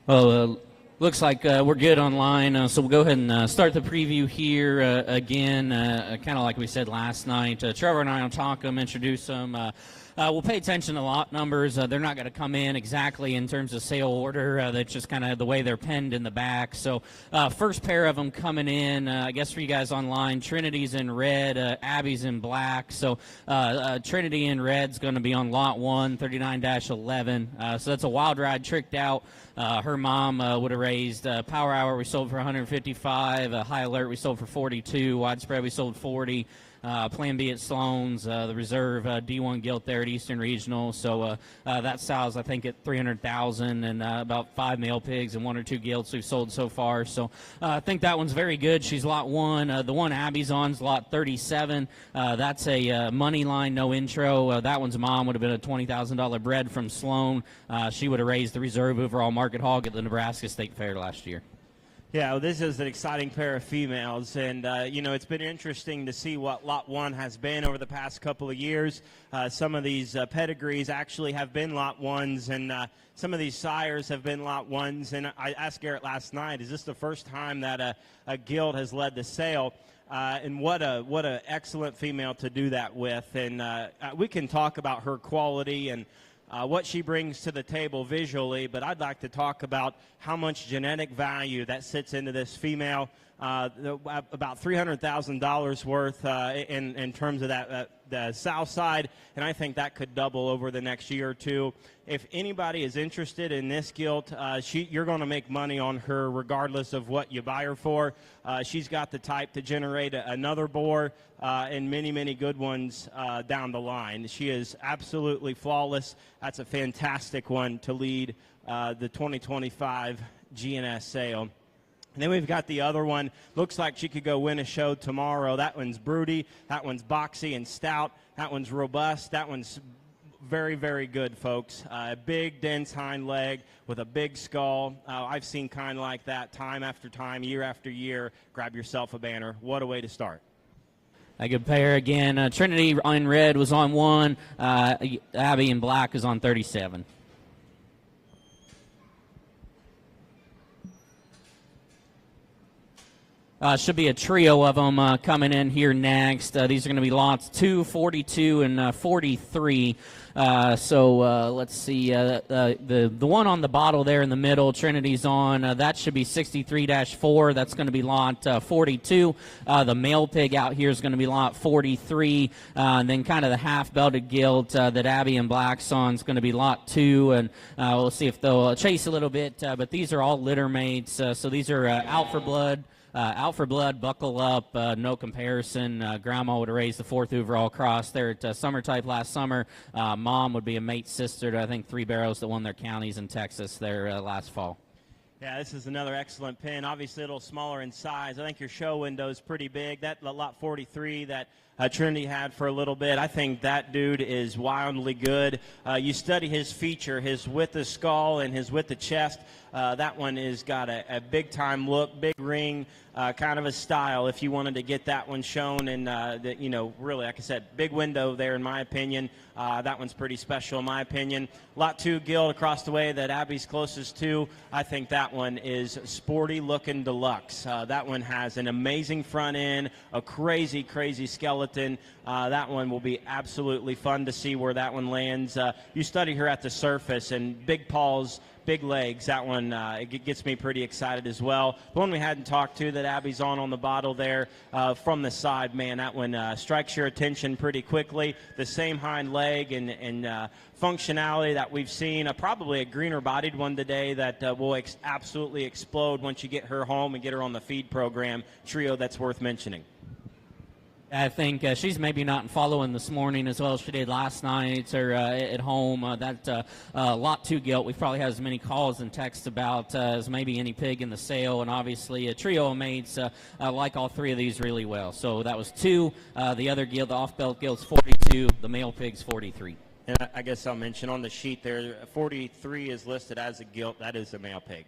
Well, looks like we're good online, so we'll go ahead and start the preview here again, kind of like we said last night. Trevor and I will talk them, introduce them. We'll pay attention to lot numbers. They're not going to come in exactly in terms of sale order. That's just kind of the way they're penned in the back. So first pair of them coming in, I guess for you guys online, Trinity's in red, Abby's in black. So Trinity in red's going to be on lot 1, 39-11. So that's a wild ride tricked out. Her mom would have raised Power Hour. We sold for 155. High Alert we sold for 42. Widespread we sold 40. Plan B at Sloan's, the reserve D1 gilt there at Eastern Regional. So that sells, I think, at $300,000, and about 5 male pigs and 1 or 2 gilts we've sold so far. So I think that one's very good. She's lot 1. The one Abby's on's lot 37. That's a money line, no intro. That one's mom would have been a $20,000 bred from Sloan. She would have raised the reserve overall market hog at the Nebraska State Fair last year. Yeah, well, this is an exciting pair of females, and, it's been interesting to see what Lot 1 has been over the past couple of years. Some of these pedigrees actually have been Lot 1s, and some of these sires have been Lot 1s. And I asked Garrett last night, is this the first time that a gilt has led the sale? And what a excellent female to do that with. And we can talk about her quality and what she brings to the table visually, but I'd like to talk about how much genetic value that sits into this female. About $300,000 worth in terms of the south side, and I think that could double over the next year or two. If anybody is interested in this gilt, you're going to make money on her regardless of what you buy her for. She's got the type to generate another boar and many, many good ones down the line. She is absolutely flawless. That's a fantastic one to lead the 2025 G&S sale. And then we've got the other one. Looks like she could go win a show tomorrow. That one's broody. That one's boxy and stout. That one's robust. That one's very, very good, folks. Big, dense hind leg with a big skull. I've seen kind of like that time after time, year after year. Grab yourself a banner. What a way to start. A good pair again. Trinity in red was on 1. Abby in black is on 37. Should be a trio of them coming in here next. These are going to be lots 2, 42, and 43. So let's see. The one on the bottle there in the middle, Trinity's on. That should be 63-4. That's going to be lot 42. The male pig out here is going to be lot 43. And then kind of the half-belted gilt that Abby and Black's on is going to be lot 2. And we'll see if they'll chase a little bit. But these are all litter mates. So these are out for blood. Out for blood, buckle up, no comparison. Grandma would have raised the 4th overall cross there at Summer Type last summer. Mom would be a mate sister to, I think, 3 Barrels that won their counties in Texas there last fall. Yeah, this is another excellent pin. Obviously a little smaller in size. I think your show window is pretty big. That lot 43 that Trinity had for a little bit, I think that dude is wildly good. You study his feature, his width of skull and his width of chest. That one has got a big-time look, big ring, kind of a style if you wanted to get that one shown. And, really, like I said, big window there in my opinion. That one's pretty special in my opinion. Lot 2 gilt across the way that Abby's closest to. I think that one is sporty-looking deluxe. That one has an amazing front end, a crazy, crazy skeleton. That one will be absolutely fun to see where that one lands. You study her at the surface, and big paws, big legs. That one it gets me pretty excited as well. The one we hadn't talked to that Abby's on the bottle there from the side, man, that one strikes your attention pretty quickly. The same hind leg and functionality that we've seen. Probably a greener bodied one today that will absolutely explode once you get her home and get her on the feed program. Trio that's worth mentioning. I think she's maybe not following this morning as well as she did last night or at home. That lot 2 gilt, we've probably had as many calls and texts about as maybe any pig in the sale. And obviously a trio of mates like all 3 of these really well. So that was 2. The other gilt, the off-belt gilt's 42. The male pig's 43. And I guess I'll mention on the sheet there, 43 is listed as a gilt. That is a male pig.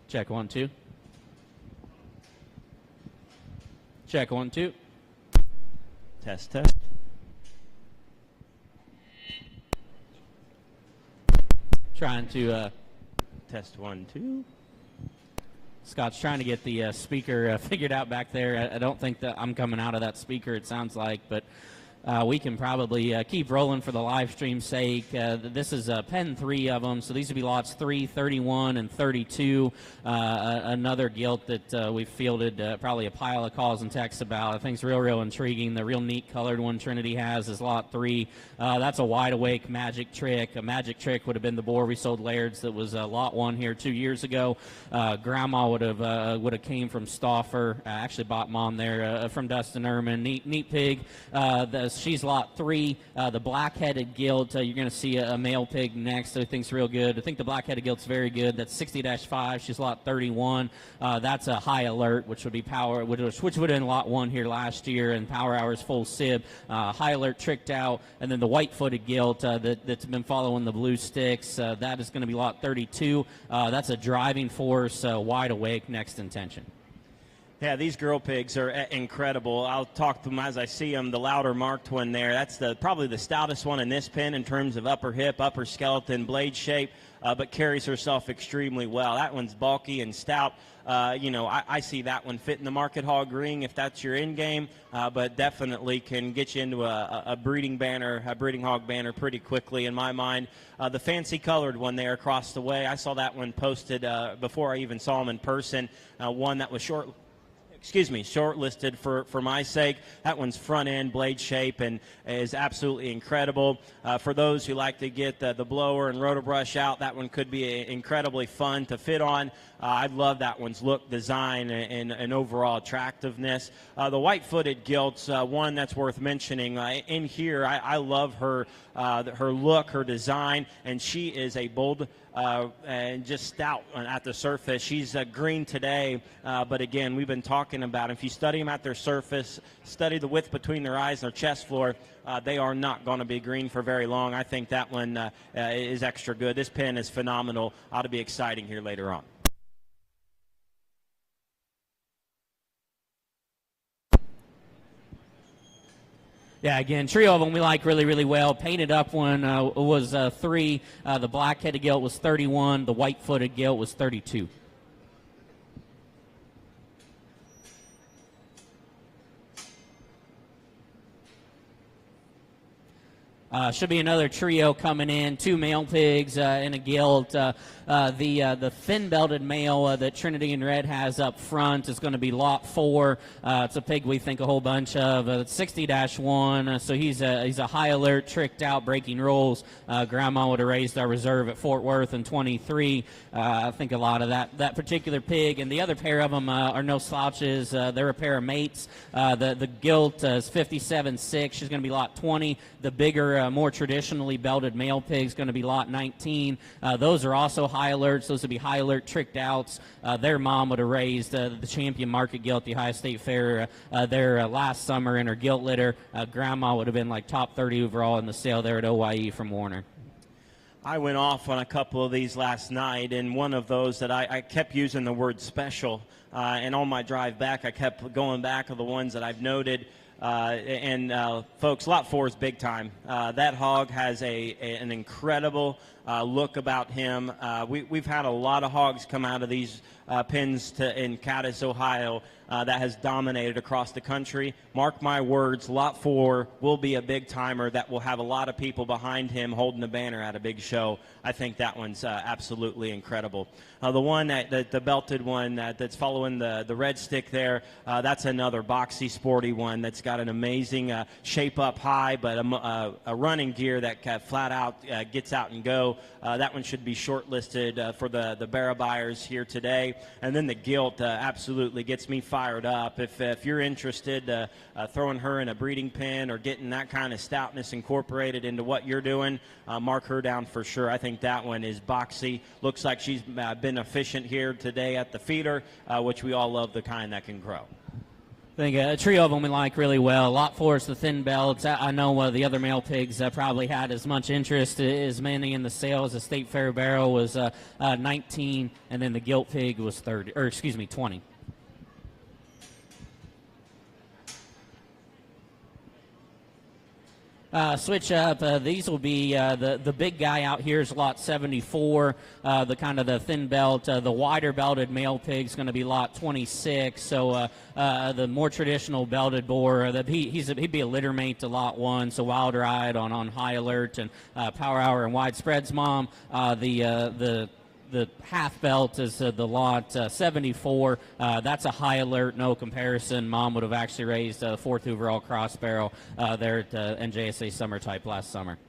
Check 1, 2. Check 1, 2. Test, test. Trying to Test 1, 2. Scott's trying to get the speaker figured out back there. I don't think that I'm coming out of that speaker, it sounds like, but we can probably keep rolling for the live stream's sake. This is pen 3 of them, so these would be lots 3, 31, and 32. Another gilt that we've fielded probably a pile of calls and texts about. I think it's real intriguing. The real neat colored one Trinity has is lot 3. That's a wide awake magic trick. A magic trick would have been the boar we sold Laird's that was lot 1 here 2 years ago. Grandma would have came from Stauffer. Actually bought mom there from Dustin Ehrman. Neat pig. She's lot 3. The black-headed gilt, you're going to see a male pig next. I think it's real good. I think the black-headed gilt's very good. That's 60-5. She's lot 31. That's a high alert, which would be power, which would have been lot 1 here last year, and power hours full sib. High alert tricked out, and then the white-footed gilt that's been following the blue sticks. That is going to be lot 32. That's a driving force, wide awake, next intention. Yeah, these girl pigs are incredible. I'll talk to them as I see them. The louder marked one there, that's probably the stoutest one in this pen in terms of upper hip, upper skeleton, blade shape, but carries herself extremely well. That one's bulky and stout. I see that one fitting the market hog ring if that's your end game, but definitely can get you into a breeding hog banner pretty quickly in my mind. The fancy colored one there across the way, I saw that one posted before I even saw them in person. One that was shortlisted for my sake. That one's front end blade shape and is absolutely incredible. For those who like to get the blower and rotor brush out, that one could be incredibly fun to fit on. I love that one's look, design, and overall attractiveness. The white-footed gilt's one that's worth mentioning. In here, I love her look, her design, and she is a bold and just stout at the surface. She's green today, but again, we've been talking about if you study them at their surface, study the width between their eyes and their chest floor, they are not going to be green for very long. I think that one is extra good. This pen is phenomenal. Ought to be exciting here later on. Yeah, again, trio of them we like really well. Painted up one was 3. The black-headed gilt was 31. The white-footed gilt was 32. Should be another trio coming in. 2 male pigs and a gilt. The thin-belted male that Trinity and Red has up front is going to be lot 4. It's a pig we think a whole bunch of. 60-1, so he's a high alert, tricked out, breaking rules. Grandma would have raised our reserve at Fort Worth in 23. I think a lot of that particular pig. And the other pair of them are no slouches. They're a pair of mates. The gilt is 57-6. She's going to be lot 20. The bigger, more traditionally belted male pig is going to be lot 19. Those are also high alerts. Those would be high alert tricked outs. Their mom would have raised the champion market gilt, the Ohio State Fair, there last summer in her gilt litter. Grandma would have been like top 30 overall in the sale there at OYE from Warner. I went off on a couple of these last night, and one of those that I kept using the word special, and on my drive back I kept going back to the ones that I've noted. Folks, lot 4 is big time. That hog has an incredible look about him. We've had a lot of hogs come out of these pens in Cadiz, Ohio, that has dominated across the country. Mark my words, lot 4 will be a big timer that will have a lot of people behind him holding the banner at a big show. I think that one's absolutely incredible. The one the belted one that's following the red stick there, that's another boxy, sporty one that's got an amazing shape up high, but a running gear that flat out gets out and go. That one should be shortlisted for the barra buyers here today. And then the gilt absolutely gets me fired up. If you're interested, throwing her in a breeding pen or getting that kind of stoutness incorporated into what you're doing, mark her down for sure. I think that one is boxy. Looks like she's been efficient here today at the feeder, which we all love, the kind that can grow. I think a trio of them we like really well. Lot 4 is the thin belts. I know the other male pigs probably had as much interest as many in the sale as the State Fair barrel was 19, and then the gilt pig was 20. Switch up. These will be the big guy out here is lot 74. The kind of the thin belt, the wider belted male pig is going to be lot 26. So the more traditional belted boar, he'd be a litter mate to lot 1. So Wild Ride on High Alert and Power Hour and Widespread's mom. The half belt is the lot 74. That's a High Alert, no comparison. Mom would have actually raised 4th overall cross barrel there at NJSA Summer Type last summer.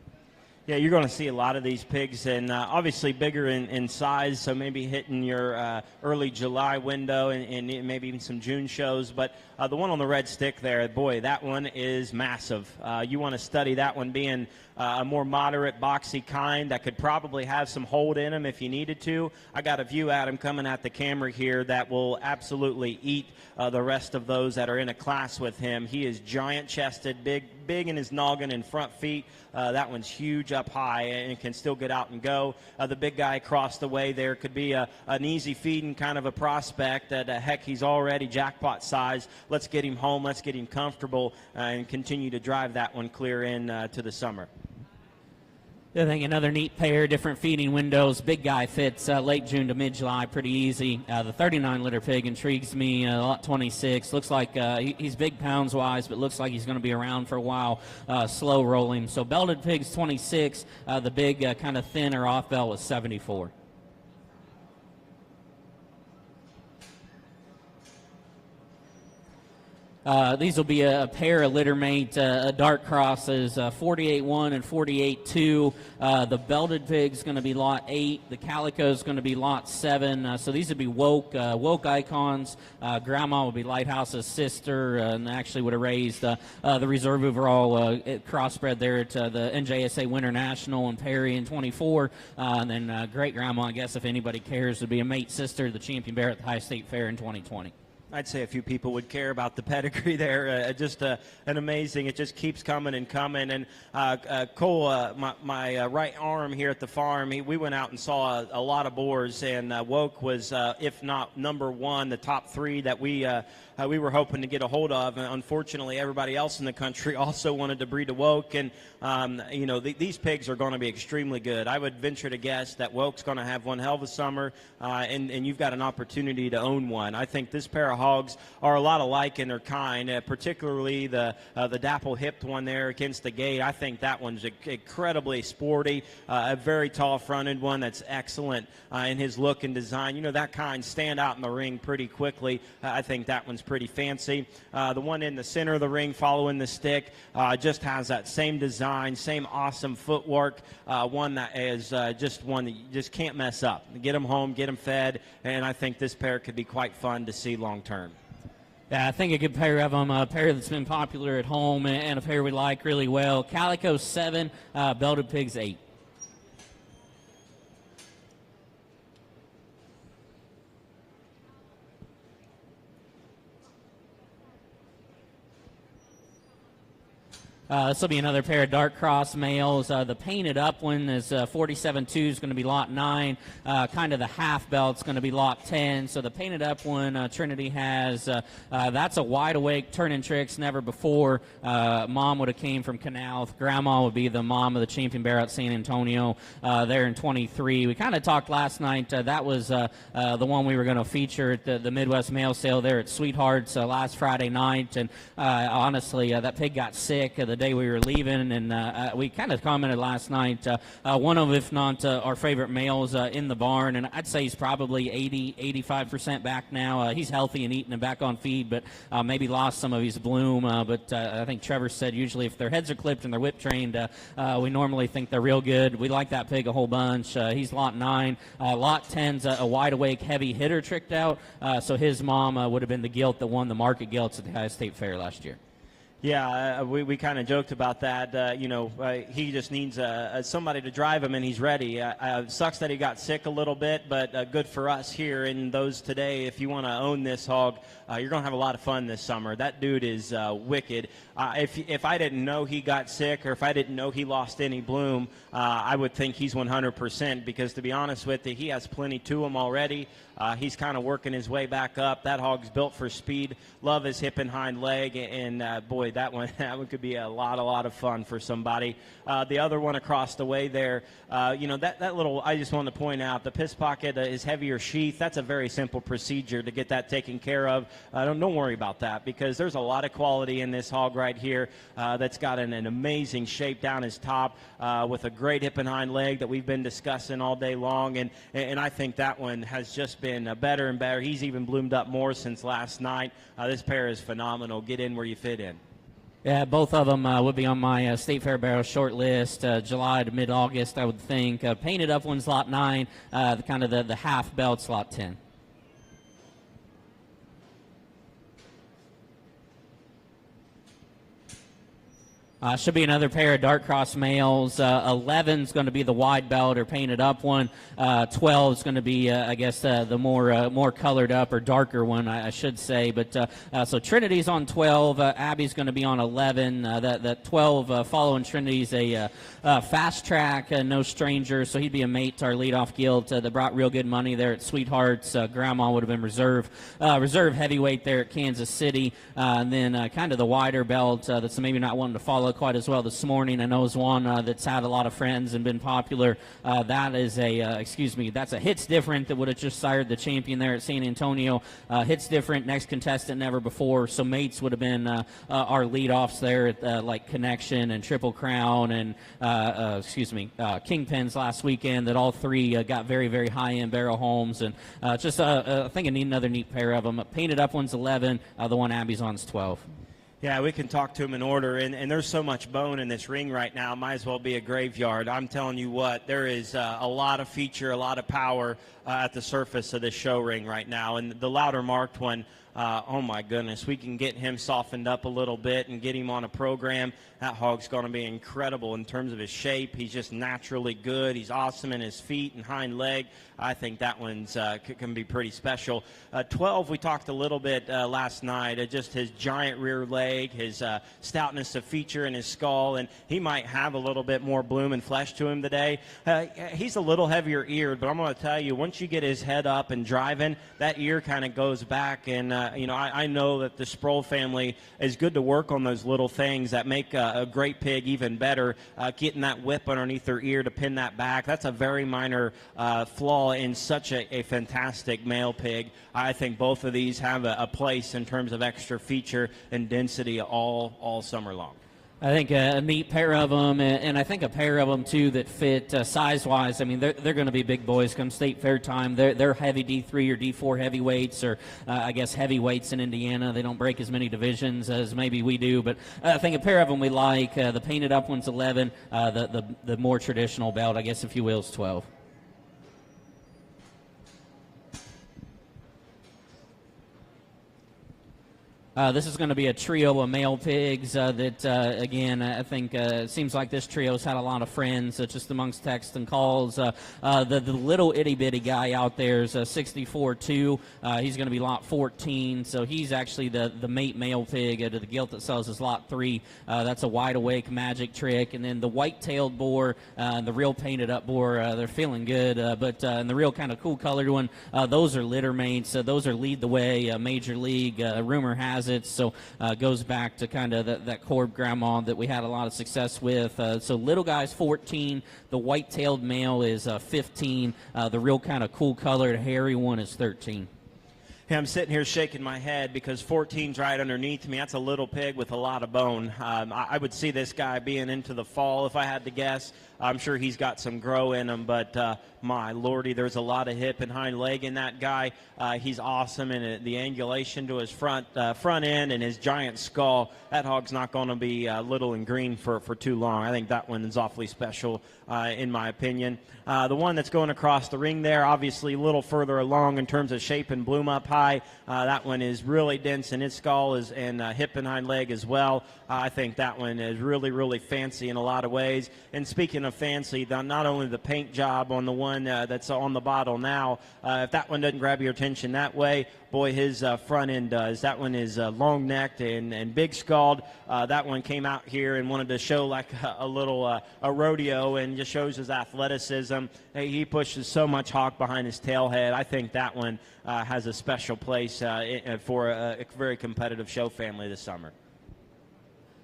Yeah, you're going to see a lot of these pigs, and obviously bigger in size, so maybe hitting your early July window and maybe even some June shows. But the one on the red stick there, boy, that one is massive. You want to study that one being a more moderate, boxy kind that could probably have some hold in him if you needed to. I got a view at him coming at the camera here that will absolutely eat the rest of those that are in a class with him. He is giant-chested, big in his noggin and front feet. That one's huge up high and can still get out and go. The big guy across the way there could be an easy feeding kind of a prospect that, heck, he's already jackpot size. Let's get him home. Let's get him comfortable and continue to drive that one clear in to the summer. I think another neat pair, different feeding windows. Big guy fits late June to mid-July pretty easy. The 39-liter pig intrigues me, lot 26. Looks like he's big pounds-wise, but looks like he's going to be around for a while, slow rolling. So belted pigs 26, the big kind of thin or off belt was 74. These will be a pair of litter mate dark crosses, 48-1 and 48-2. The belted pig's going to be lot 8. The calico's going to be lot 7. So these would be woke icons. Grandma would be Lighthouse's sister, and actually would have raised the reserve overall crossbred there at the NJSA Winter National in Perry in 24. And then great grandma, I guess if anybody cares, would be a mate sister, the champion bear at the High State Fair in 2020. I'd say a few people would care about the pedigree there. Just an amazing. It just keeps coming and coming. And Cole, my right arm here at the farm, we went out and saw a lot of boars, and Woke was, if not number one, the top 3 that we were hoping to get a hold of. And unfortunately, everybody else in the country also wanted to breed a Woke. And, these pigs are going to be extremely good. I would venture to guess that Woke's going to have one hell of a summer, and you've got an opportunity to own one. I think this pair of hogs are a lot alike in their kind, particularly the dapple-hipped one there against the gate. I think that one's incredibly sporty, a very tall-fronted one that's excellent in his look and design. That kind stand out in the ring pretty quickly. I think that one's pretty fancy. The one in the center of the ring following the stick just has that same design, same awesome footwork, one that is just one that you just can't mess up. Get them home, get them fed, and I think this pair could be quite fun to see long term. Yeah, I think a good pair of them, a pair that's been popular at home and a pair we like really well. Calico 7, belted pigs 8. This will be another pair of dark cross males. The painted up one is 47-2 is going to be lot 9. Kind of the half belt's going to be lot 10. So the painted up one Trinity has, that's a wide awake turning tricks never before. Mom would have came from Canal. Grandma would be the mom of the champion bear at San Antonio there in 23. We kind of talked last night. That was the one we were going to feature at the Midwest Mail Sale there at Sweethearts last Friday night. And honestly, that pig got sick the day we were leaving, and we kind of commented last night, one of, if not our favorite males in the barn, and I'd say he's probably 80-85% back now. He's healthy and eating and back on feed, but maybe lost some of his bloom, but I think Trevor said usually if their heads are clipped and they're whip trained, we normally think they're real good. We like that pig a whole bunch. He's lot 9. Lot 10's a wide awake heavy hitter tricked out, so his mom would have been the gilt that won the market gilts at the High State Fair last year. Yeah, we kind of joked about that. He just needs somebody to drive him, and he's ready. Sucks that he got sick a little bit, but good for us here and those today. If you want to own this hog, you're going to have a lot of fun this summer. That dude is wicked. If I didn't know he got sick or if I didn't know he lost any bloom, I would think he's 100% because, to be honest with you, he has plenty to him already. He's kind of working his way back up. That hog's built for speed. Love his hip and hind leg, and boy, that one could be a lot of fun for somebody. The other one across the way there, that little, I just want to point out, the piss pocket is heavier sheath. That's a very simple procedure to get that taken care of. Don't worry about that, because there's a lot of quality in this hog right here that's got an amazing shape down his top with a great hip and hind leg that we've been discussing all day long, and I think that one has just been better and better. He's even bloomed up more since last night. This pair is phenomenal. Get in where you fit in. Yeah, both of them would be on my State Fair barrel short list, July to mid-August, I would think. Painted up one's lot 9, kind of the half belt's lot 10. Should be another pair of dark cross males. 11's going to be the wide belt or painted up one. 12 is going to be, I guess, the more colored up or darker one, I should say. But so Trinity's on 12. Abby's going to be on 11. That 12 following Trinity's a fast track, no stranger. So he'd be a mate to our leadoff gilt that brought real good money there at Sweethearts. Grandma would have been reserve heavyweight there at Kansas City. And then kind of the wider belt that's maybe not wanting to follow quite as well this morning. I know is one that's had a lot of friends and been popular. That is that's a Hits Different that would have just sired the champion there at San Antonio. Hits Different, next contestant, never before. So mates would have been our leadoffs there at like Connection and Triple Crown and Kingpins last weekend. That all three got very, very high end barrel homes, and I think I need another neat pair of them. Painted up one's 11. The one Abby's on's 12. Yeah, we can talk to him in order, and there's so much bone in this ring right now, might as well be a graveyard. I'm telling you what, there is a lot of feature, a lot of power at the surface of this show ring right now, and the louder marked one, oh my goodness, we can get him softened up a little bit and get him on a program. That hog's going to be incredible in terms of his shape. He's just naturally good. He's awesome in his feet and hind leg. I think that one's can be pretty special. 12, we talked a little bit last night, just his giant rear leg, his stoutness of feature in his skull, and he might have a little bit more bloom and flesh to him today. He's a little heavier eared, but I'm going to tell you, once you get his head up and driving, that ear kind of goes back, and I know that the Sproull family is good to work on those little things that make a great pig even better. Getting that whip underneath their ear to pin that back, that's a very minor flaw in such a fantastic male pig. I think both of these have a place in terms of extra feature and density all summer long. I think a neat pair of them, and I think a pair of them, too, that fit size-wise. I mean, they're going to be big boys come State Fair time. They're heavy D3 or D4 heavyweights, or I guess heavyweights in Indiana. They don't break as many divisions as maybe we do, but I think a pair of them we like. The painted up one's 11. The more traditional belt, I guess, if you will, is 12. This is going to be a trio of male pigs that, again, I think it seems like this trio's had a lot of friends just amongst texts and calls. The little itty-bitty guy out there is 64-2. He's going to be lot 14, so he's actually the mate male pig to the gilt that sells is lot 3. That's a wide-awake magic trick. And then the white-tailed boar, the real painted-up boar, they're feeling good. And the real kind of cool-colored one, those are litter mates. Those are lead the way, major league. Rumor has it. So goes back to kind of that Corb grandma that we had a lot of success with. So little guy's 14. The white-tailed male is 15. The real kind of cool-colored hairy one is 13. Hey, I'm sitting here shaking my head because 14's right underneath me. That's a little pig with a lot of bone. I would see this guy being into the fall if I had to guess. I'm sure he's got some grow in him, but my lordy, there's a lot of hip and hind leg in that guy. He's awesome, and the angulation to his front end and his giant skull, that hog's not going to be little and green for too long. I think that one is awfully special, in my opinion. The one that's going across the ring there, obviously a little further along in terms of shape and bloom up high. high. That one is really dense in its skull and hip and hind leg as well. I think that one is really, really fancy in a lot of ways. And speaking of fancy, not only the paint job on the one that's on the bottle now, if that one doesn't grab your attention that way, boy, his front end does. That one is long-necked and big-skulled. That one came out here and wanted to show like a little a rodeo and just shows his athleticism. He pushes so much hawk behind his tail head. I think that one has a special place for a very competitive show family this summer.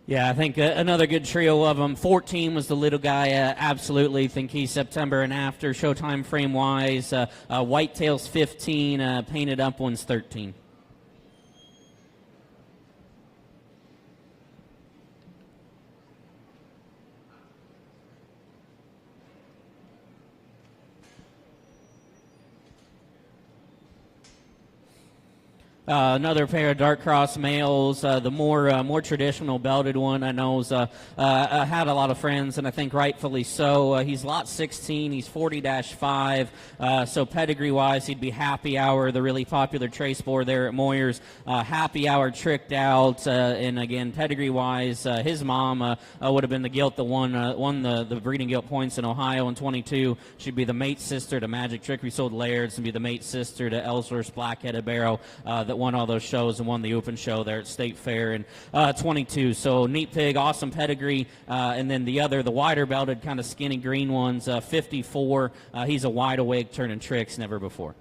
Yeah, I think another good trio of them. 14 was the little guy. Absolutely think he's September and after. Showtime frame-wise. Whitetails 15. Painted up one's 13. Another pair of dark cross males, the more traditional belted one I know had a lot of friends, and I think rightfully so. He's lot 16, he's 40-5, so pedigree-wise he'd be Happy Hour, the really popular trace board there at Moyer's. Happy Hour tricked out, and again, pedigree-wise, his mom would have been the gilt that won the breeding gilt points in Ohio in 22. She'd be the mate sister to Magic Trick. We sold Laird's and be the mate sister to Ellsworth's Black-Headed Barrow that won all those shows and won the open show there at State Fair in 22. So neat pig, awesome pedigree. And then the wider belted kind of skinny green ones, 54. He's a wide awake turning tricks, never before.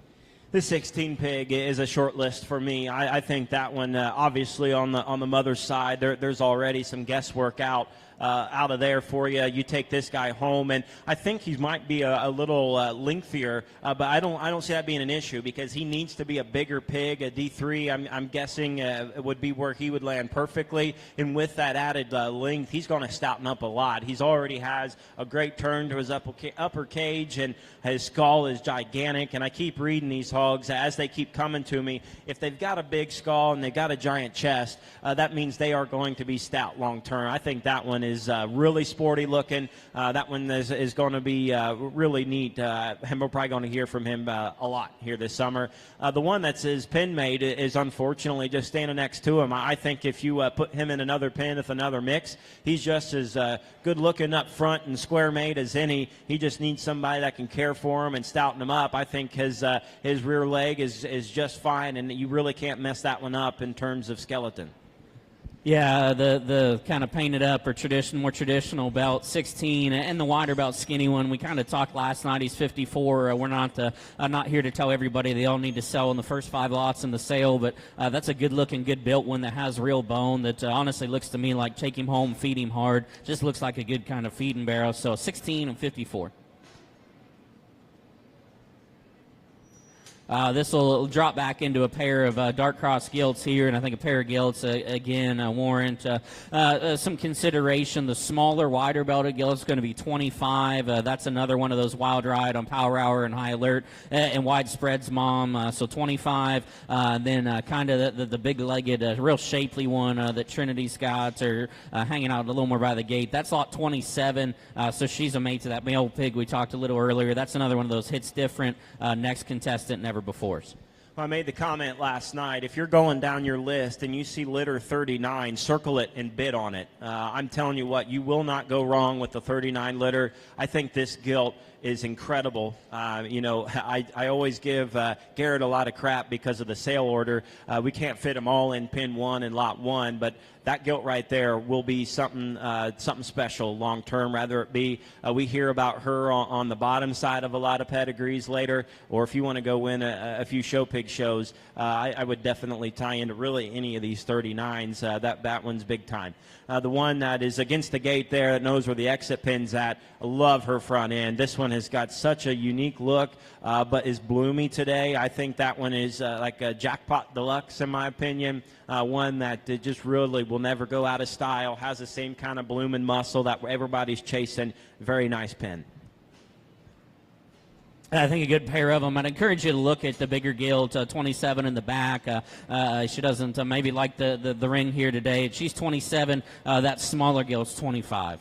The 16 pig is a short list for me. I think that one, obviously on the mother's side, there's already some guesswork out of there for you. You take this guy home, and I think he might be a little lengthier, but I don't see that being an issue because he needs to be a bigger pig. A D3, I'm guessing, would be where he would land perfectly. And with that added length, he's going to stouten up a lot. He's already has a great turn to his upper cage, and his skull is gigantic. And I keep reading these hogs as they keep coming to me. If they've got a big skull and they've got a giant chest, that means they are going to be stout long term. I think that one is really sporty looking. That one is going to be really neat. And we're probably going to hear from him a lot here this summer. The one that's his pen mate is unfortunately just standing next to him. I think if you put him in another pen with another mix, he's just as good looking up front and square made as any. He just needs somebody that can care for him and stouten him up. I think his rear leg is just fine, and you really can't mess that one up in terms of skeleton. Yeah, the kind of painted up or more traditional belt, 16, and the wider belt skinny one. We kind of talked last night. He's 54. We're not here to tell everybody they all need to sell in the first 5 lots in the sale, but that's a good-looking, good-built one that has real bone that honestly looks to me like take him home, feed him hard. Just looks like a good kind of feeding barrow. So 16 and 54. This will drop back into a pair of dark cross gilts here, and I think a pair of gilts, again, warrant some consideration. The smaller, wider belted gilt is going to be 25. That's another one of those wild ride on Power Hour and High Alert and Widespread's mom, so 25. Then kind of the big-legged, real shapely one that Trinity's got, or hanging out a little more by the gate. That's lot 27, so she's a mate to that male pig we talked a little earlier. That's another one of those hits different. Next contestant, never before. Well, I made the comment last night, if you're going down your list and you see litter 39, circle it and bid on it. I'm telling you what, you will not go wrong with the 39 litter. I think this gilt is incredible. I always give Garrett a lot of crap because of the sale order. We can't fit them all in pin 1 and lot 1, but that gilt right there will be something special long term. Rather it be we hear about her on the bottom side of a lot of pedigrees later, or if you want to go win a few show pig shows, I would definitely tie into really any of these 39s. That one's big time. The one that is against the gate there that knows where the exit pin's at, I love her front end. This one has got such a unique look, but is bloomy today. I think that one is like a jackpot deluxe in my opinion. One that just really will never go out of style, has the same kind of blooming muscle that everybody's chasing. Very nice pin. I think a good pair of them. I'd encourage you to look at the bigger gilt, 27 in the back. She doesn't maybe like the ring here today. She's 27. That smaller gilt's 25.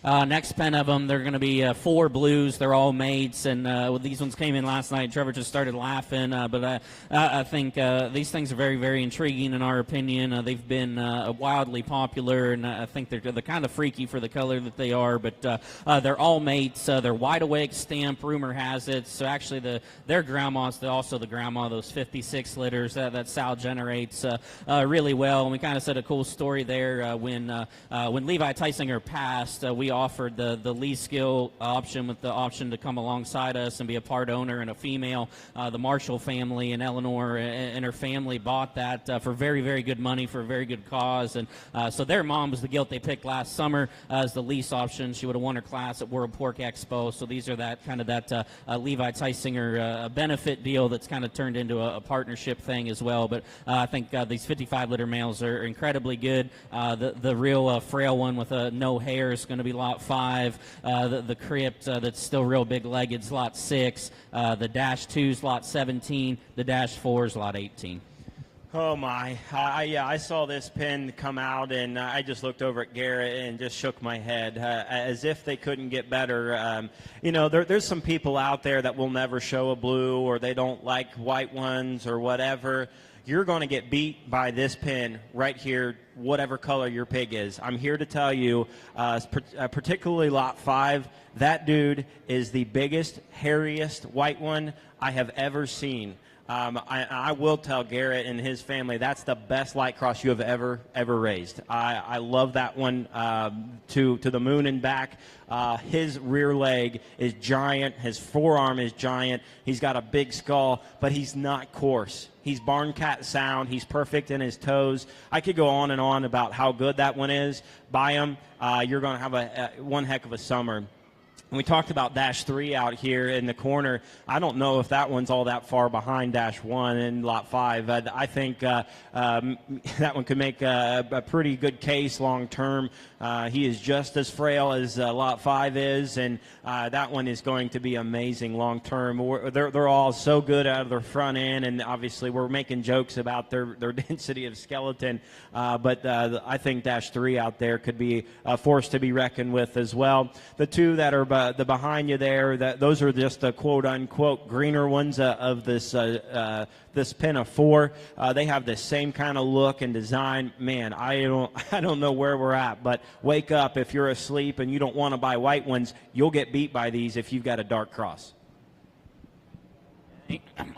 Next pen of them, they're going to be 4 blues. They're all mates, and these ones came in last night. Trevor just started laughing, but I think these things are very, very intriguing in our opinion. They've been wildly popular, and I think they're kind of freaky for the color that they are, but they're all mates. They're wide awake stamp, rumor has it. So actually their grandma's also the grandma of those 56 litters that Sal generates really well. And we kind of said a cool story there when Levi Tysinger passed. We offered the lease skill option with the option to come alongside us and be a part owner and a female. The Marshall family and Eleanor and her family bought that for very, very good money for a very good cause. And so their mom was the gilt they picked last summer as the lease option. She would have won her class at World Pork Expo. So these are that Levi Tysinger benefit deal that's kind of turned into a partnership thing as well. But I think these 55-liter males are incredibly good. The real frail one with no hair is going to be lot 5. The Crypt that's still real big-legged is lot 6. The Dash 2's lot 17. The Dash 4's lot 18. Oh my! I saw this pin come out, and I just looked over at Garrett and just shook my head, as if they couldn't get better. There's some people out there that will never show a blue, or they don't like white ones, or whatever. You're going to get beat by this pin right here, whatever color your pig is. I'm here to tell you, particularly lot 5, that dude is the biggest, hairiest white one I have ever seen. I will tell Garrett and his family that's the best light cross you have ever raised. I love that one to the moon and back. His rear leg is giant. His forearm is giant. He's got a big skull, but he's not coarse. He's barn cat sound. He's perfect in his toes. I could go on and on about how good that one is. Buy him. You're going to have one heck of a summer. We talked about Dash 3 out here in the corner. I don't know if that one's all that far behind Dash 1 and Lot 5. I think that one could make a pretty good case long term. He is just as frail as Lot 5 is, and that one is going to be amazing long term. They're all so good out of their front end, and obviously we're making jokes about their density of skeleton, but I think Dash 3 out there could be a force to be reckoned with as well. The two that are the behind you there, those are just the quote-unquote greener ones of this pen of 4. They have the same kind of look and design. Man, I don't know where we're at, but wake up if you're asleep and you don't want to buy white ones. You'll get beat by these if you've got a dark cross.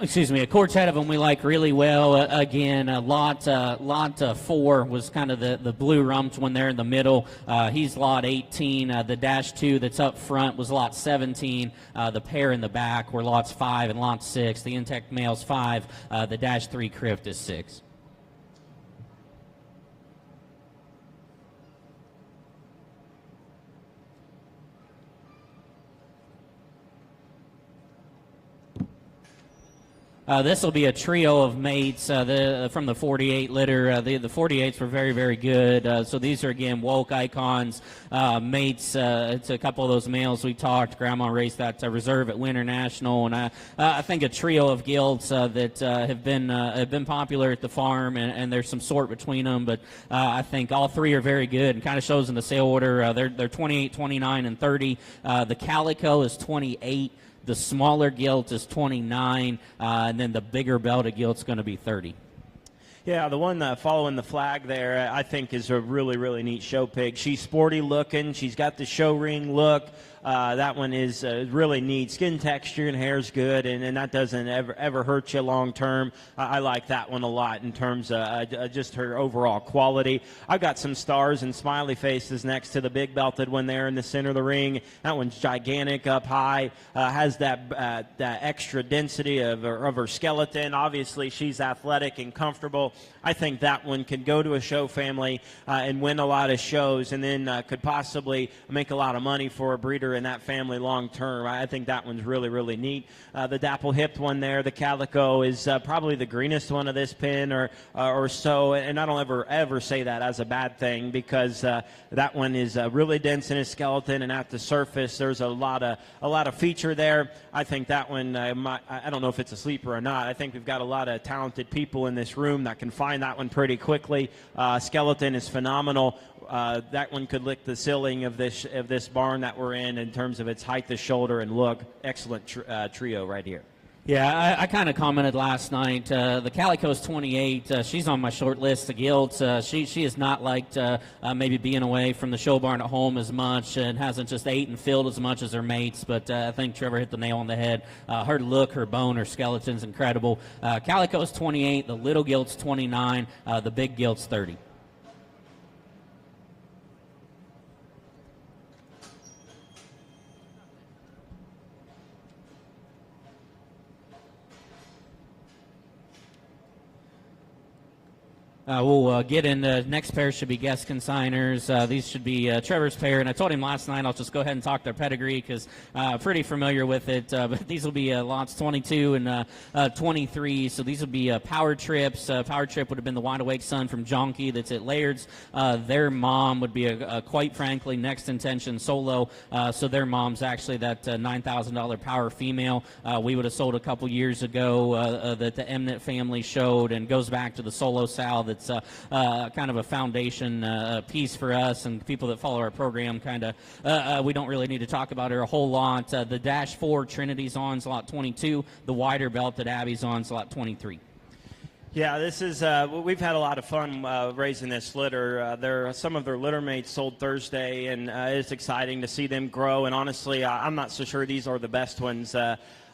Excuse me, a quartet of them we like really well. Again, lot 4 was kind of the blue rumped one there in the middle. He's lot 18. The Dash 2 that's up front was lot 17. The pair in the back were lots 5 and lot 6. The Intec male's 5. The Dash 3 Crypt is 6. This will be a trio of mates from the 48 litter. The 48s were very, very good. So these are, again, woke icons, mates. It's a couple of those males we talked. Grandma raced that reserve at Winter National. And I think a trio of gilts that have been popular at the farm, and there's some sort between them. But I think all 3 are very good, and kind of shows in the sale order. They're 28, 29, and 30. The Calico is 28. The smaller gilt is 29, and then the bigger belted gilt's going to be 30. Yeah, the one following the flag there, I think, is a really, really neat show pig. She's sporty looking. She's got the show ring look. That one is really neat. Skin texture and hair's good, and that doesn't ever hurt you long term. I like that one a lot in terms of just her overall quality. I've got some stars and smiley faces next to the big belted one there in the center of the ring. That one's gigantic up high, has that extra density of her skeleton. Obviously, she's athletic and comfortable. I think that one could go to a show family and win a lot of shows, and then could possibly make a lot of money for a breeder leader in that family long term. I think that one's really, really neat. The dapple-hipped one there, the calico, is probably the greenest one of this pin or so, and I don't ever say that as a bad thing, because that one is really dense in his skeleton, and at the surface there's a lot of feature there. I think that one, I don't know if it's a sleeper or not. I think we've got a lot of talented people in this room that can find that one pretty quickly. Skeleton is phenomenal. That one could lick the ceiling of this barn that we're in terms of its height to shoulder and look. Excellent trio right here. Yeah, I kind of commented last night. The Calico's 28. She's on my short list of gilts. She has not liked maybe being away from the show barn at home as much, and hasn't just ate and filled as much as her mates. But I think Trevor hit the nail on the head. Her look, her bone, her skeleton's incredible. Calico's 28. The little gilt's 29. The big gilt's 30. We'll get in. The next pair should be guest consigners. These should be Trevor's pair, and I told him last night I'll just go ahead and talk their pedigree because pretty familiar with it. But these will be lots 22 and 23. So these will be Power Trips. Power Trip would have been the Wide Awake son from Jonky that's at Laird's. Their mom would be quite frankly Next Intention Solo. So their mom's actually that $9,000 Power female we would have sold a couple years ago that the Emnett family showed, and goes back to the Solo sow that's kind of a foundation piece for us and people that follow our program. We don't really need to talk about her a whole lot. The Dash 4 Trinity's on slot 22. The wider belted Abby's on slot 23. Yeah, this is we've had a lot of fun raising this litter. Some of their litter mates sold Thursday, and it's exciting to see them grow. And honestly, I'm not so sure these are the best ones.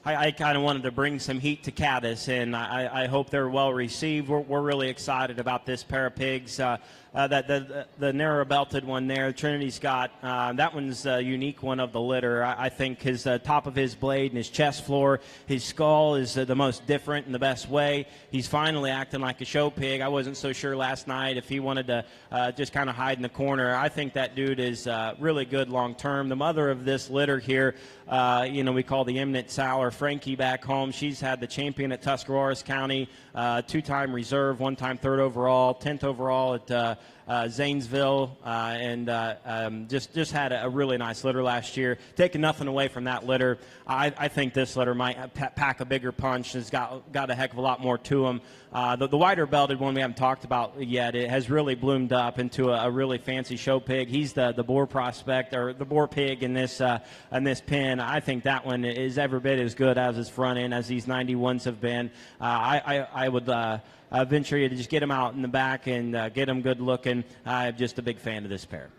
I kind of wanted to bring some heat to Caddis, and I hope they're well received. We're really excited about this pair of pigs. The narrow belted one there, Trinity Scott, that one's a unique one of the litter. I think his top of his blade and his chest floor, his skull is the most different in the best way. He's finally acting like a show pig. I wasn't so sure last night if he wanted to just kind of hide in the corner. I think that dude is really good long term. The mother of this litter here, we call the Emnett sow, or Frankie back home. She's had the champion at Tuscarawas County, 2-time reserve, 1-time third overall, 10th overall at Zanesville, and just had a really nice litter last year. Taking nothing away from that litter, I think this litter might pack a bigger punch. It's got a heck of a lot more to them. The wider belted one we haven't talked about yet. It has really bloomed up into a really fancy show pig. He's the boar prospect, or the boar pig in this pin. I think that one is every bit as good as his front end as these 91s have been. I would venture you to just get him out in the back and get him good looking. I'm just a big fan of this pair.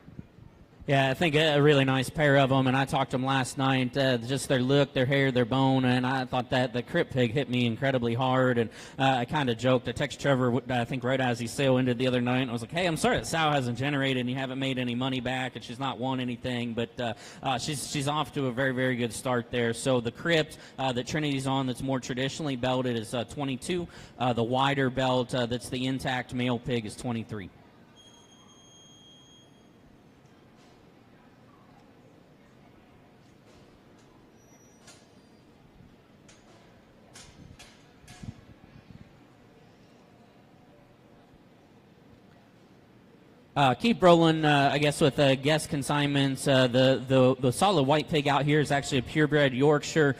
Yeah, I think a really nice pair of them, and I talked to them last night, just their look, their hair, their bone, and I thought that the Crip Pig hit me incredibly hard, and I kind of joked. I texted Trevor, I think right as he sail ended the other night, and I was like, hey, I'm sorry that sow hasn't generated and you haven't made any money back, and she's not won anything, but she's off to a very, very good start there. So the Crip that Trinity's on that's more traditionally belted is 22. The wider belt that's the intact male pig is 23. Keep rolling, I guess, with guest consignments. The solid white pig out here is actually a purebred Yorkshire,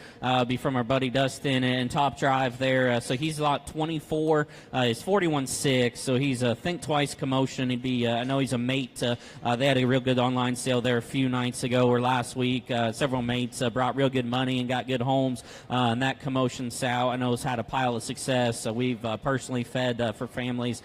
be from our buddy Dustin and Top Drive there. So he's lot 24. He's 41.6, so he's a Think Twice commotion. He'd be, I know he's a mate. They had a real good online sale there a few nights ago or last week. Several mates brought real good money and got good homes. And that commotion sow, I know, has had a pile of success. We've personally fed for families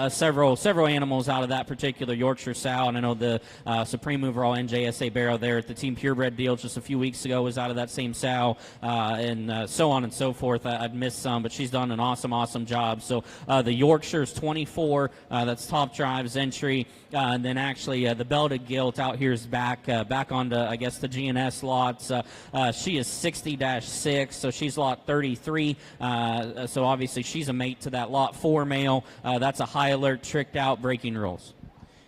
several animals out of that particular Yorkshire sow, and I know the Supreme overall NJSA barrow there at the Team Purebred deal just a few weeks ago was out of that same sow, and so on and so forth. I've missed some, but she's done an awesome job. So the Yorkshire's 24, that's Top Drive's entry, and then actually the belted gilt out here is back onto, I guess, the G&S lots. She is 60-6, so she's lot 33, so obviously she's a mate to that lot 4 male. That's a high alert, tricked out, breaking rules.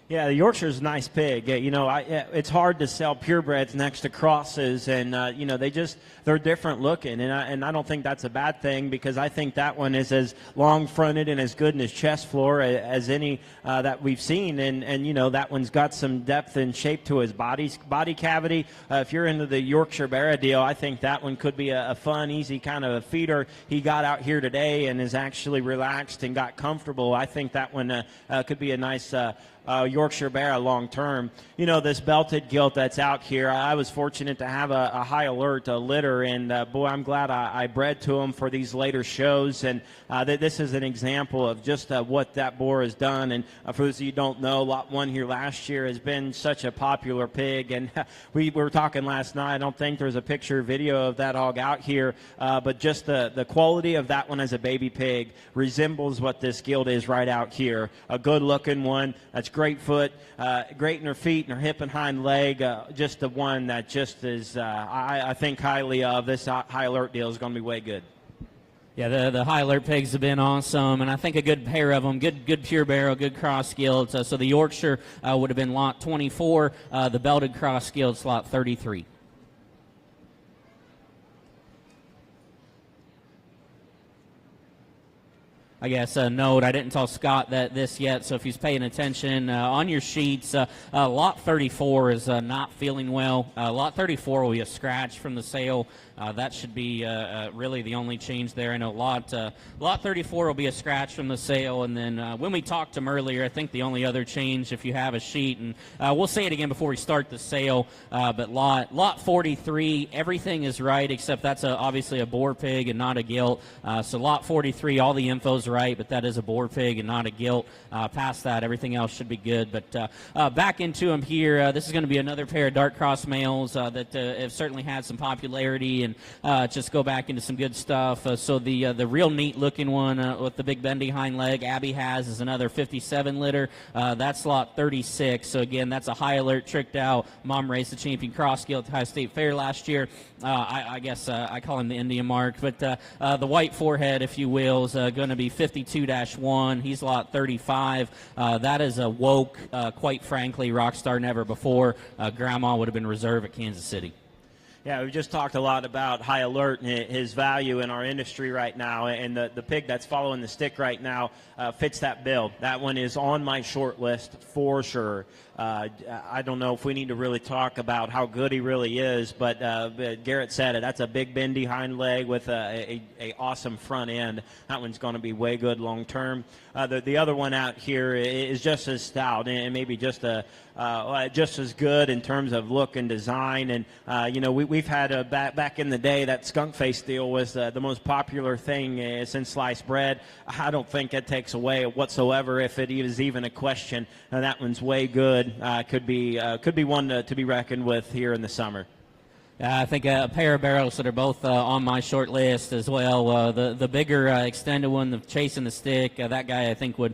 Yeah, the Yorkshire's a nice pig. You know, it's hard to sell purebreds next to crosses, and you know, they're different looking, and I don't think that's a bad thing, because I think that one is as long fronted and as good in his chest floor as any that we've seen, and you know, that one's got some depth and shape to his body cavity. If you're into the Yorkshire Barra deal, I think that one could be a fun, easy kind of a feeder. He got out here today and is actually relaxed and got comfortable. I think that one could be a nice Yorkshire Barra long term. You know, this belted gilt that's out here, I was fortunate to have a high alert litter, and boy, I'm glad I bred to him for these later shows, and this is an example of just what that boar has done. And for those of you who don't know, Lot 1 here last year has been such a popular pig, and we were talking last night, I don't think there's a picture or video of that hog out here, but just the quality of that one as a baby pig resembles what this gilt is right out here. A good looking one, that's great foot, great in her feet and her hip and hind leg, just the one that just is, I think highly of. This high alert deal is going to be way good. Yeah, the high alert pigs have been awesome, and I think a good pair of them, good pure barrel, good cross gilt. So the Yorkshire would have been lot 24, the belted cross gilt's lot 33. I guess note, I didn't tell Scott this yet, so if he's paying attention, on your sheets, lot 34 is not feeling well. Lot 34 will be a scratch from the sale. That should be really the only change there. I know lot 34 will be a scratch from the sale, and then when we talked to him earlier, I think the only other change, if you have a sheet, and we'll say it again before we start the sale, but lot 43, everything is right, except that's obviously a boar pig and not a gilt. So lot 43, all the info's right, but that is a boar pig and not a gilt. Past that, everything else should be good. But back into them here, this is going to be another pair of dark cross males that have certainly had some popularity, and just go back into some good stuff. So the real neat looking one with the big bendy hind leg Abby has is another 57 litter. That's lot 36. So again, that's a high alert tricked out. Mom raced the champion cross gilt at Ohio State Fair last year. I guess I call him the Indian mark, but the white forehead, if you will, is going to be 52-1. He's lot 35. That is a woke, quite frankly, rock star never before. Grandma would have been reserve at Kansas City. Yeah, we just talked a lot about high alert and his value in our industry right now, and the pig that's following the stick right now fits that bill. That one is on my short list for sure. I don't know if we need to really talk about how good he really is, but Garrett said it. That's a big bendy hind leg with a awesome front end. That one's going to be way good long term. The other one out here is just as stout and maybe just as good in terms of look and design. And you know, we've had back in the day, that skunk face deal was the most popular thing since sliced bread. I don't think it takes away whatsoever if it is even a question. That one's way good. Could be one to be reckoned with here in the summer. I think a pair of barrels that are both on my short list as well. The bigger extended one, the chasing the stick, that guy I think would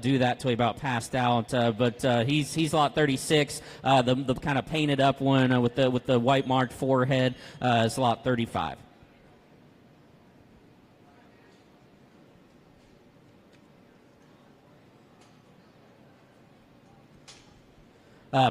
do that till he about passed out. But he's lot 36. The kind of painted up one with the white marked forehead is lot 35.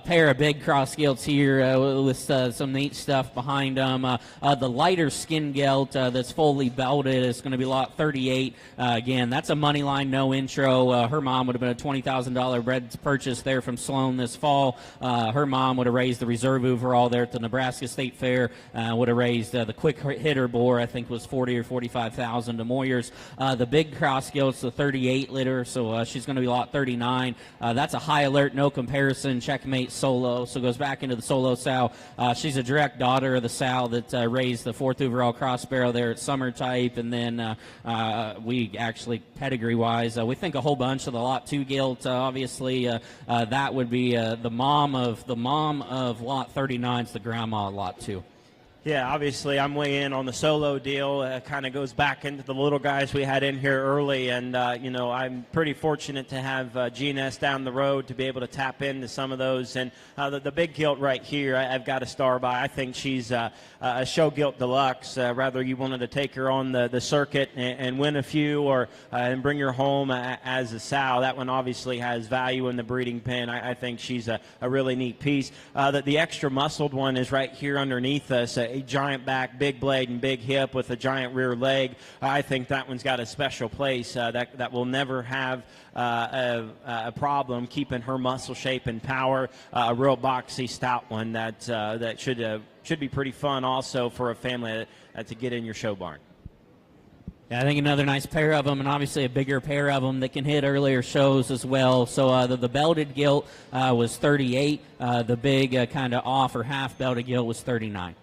Pair of big cross gilts here with some neat stuff behind them. The lighter skin gilt that's fully belted is going to be lot 38. Again, that's a money line, no intro. Her mom would have been a $20,000 bred purchase there from Sloan this fall. Her mom would have raised the reserve overall there at the Nebraska State Fair. Would have raised the quick hitter boar, I think was 40 or 45,000 to Moyers. The big cross gilt's the 38 litter, so she's going to be lot 39. That's a high alert, no comparison. Checkmate solo, so goes back into the solo sow. She's a direct daughter of the sow that raised the 4th overall cross barrel there at Summer Type, and then we actually pedigree wise we think a whole bunch of the lot 2 gilt. Obviously that would be the mom of lot 39's the grandma of lot 2. Yeah, obviously I'm way in on the solo deal. Kind of goes back into the little guys we had in here early, and I'm pretty fortunate to have G&S down the road to be able to tap into some of those. And the big gilt right here, I've got a star by. I think she's a show gilt deluxe. Rather you wanted to take her on the circuit and win a few, or and bring her home as a sow. That one obviously has value in the breeding pen. I think she's a really neat piece. The extra muscled one is right here underneath us. A giant back, big blade, and big hip with a giant rear leg. I think that one's got a special place that will never have a problem keeping her muscle shape and power. A real boxy, stout one that should be pretty fun also for a family to get in your show barn. Yeah, I think another nice pair of them, and obviously a bigger pair of them that can hit earlier shows as well. So the belted gilt was 38. The big kind of off or half belted gilt was 39.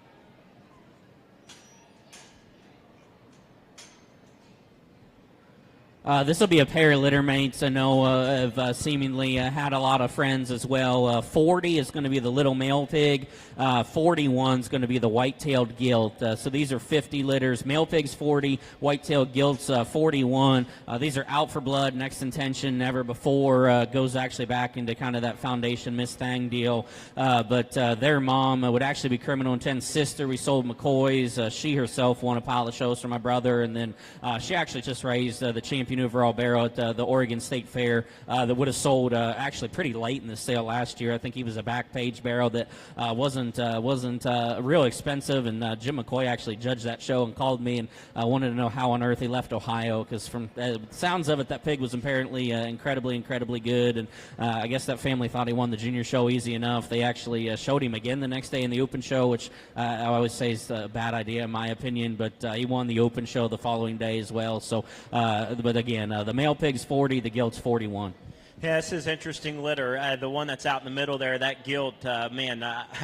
This will be a pair of litter mates I know have seemingly had a lot of friends as well. 40 is going to be the little male pig. 41 is going to be the white-tailed gilt. So these are 50 litters. Male pig's 40, white-tailed gilt's 41. These are out for blood, next intention, never before. Goes actually back into kind of that foundation Miss Thang deal. But their mom would actually be criminal intent's sister. We sold McCoy's. She herself won a pile of shows for my brother, and then she actually just raised the champion overall barrel at the Oregon State Fair that would have sold actually pretty late in the sale last year. I think he was a back page barrel that wasn't real expensive, and Jim McCoy actually judged that show and called me and wanted to know how on earth he left Ohio, because from sounds of it, that pig was apparently incredibly good, and I guess that family thought he won the junior show easy enough. They actually showed him again the next day in the open show, which I always say is a bad idea in my opinion, but he won the open show the following day as well. So, but again, the male pig's 40, the gilt's 41. Yeah, this is interesting litter. The one that's out in the middle there, that gilt,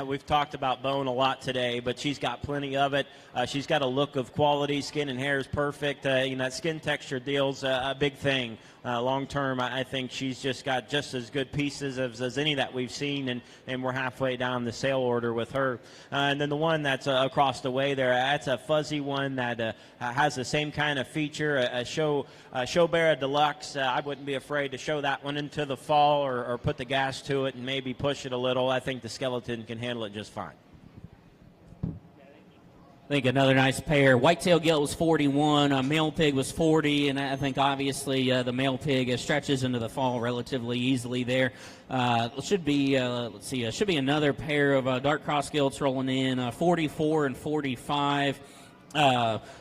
we've talked about bone a lot today, but she's got plenty of it. She's got a look of quality. Skin and hair is perfect. That skin texture deal's a big thing. Long term, I think she's just got just as good pieces as any that we've seen, and we're halfway down the sale order with her. And then the one that's across the way there, that's a fuzzy one that has the same kind of feature, a show bear deluxe. I wouldn't be afraid to show that one into the fall, or put the gas to it and maybe push it a little. I think the skeleton can handle it just fine. I think another nice pair. Whitetail gilt was 41, male pig was 40, and I think obviously the male pig stretches into the fall relatively easily there. Should be should be another pair of dark cross gilts rolling in, 44 and 45.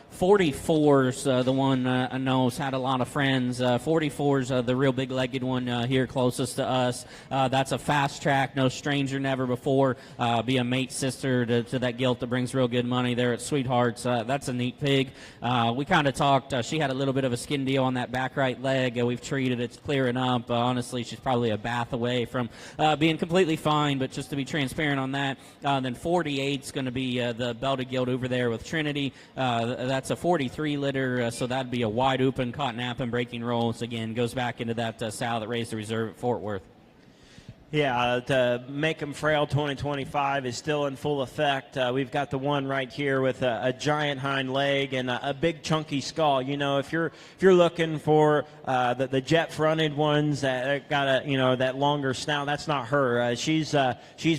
44's the one I know's had a lot of friends. 44's the real big-legged one here closest to us. That's a fast track, no stranger, never before. Be a mate sister to that gilt that brings real good money there at Sweethearts. That's a neat pig. We kind of talked. She had a little bit of a skin deal on that back right leg. We've treated it's clearing up. Honestly, she's probably a bath away from being completely fine, but just to be transparent on that. Then 48's going to be the belted gilt over there with Trinity. That's a 43 litter, so that'd be a wide open cotton appin breaking rolls. Again, goes back into that sow that raised the reserve at Fort Worth. Yeah, to make them frail 2025 is still in full effect. We've got the one right here with a giant hind leg and a big chunky skull. If you're looking for the jet fronted ones that got that longer snout, that's not her. She's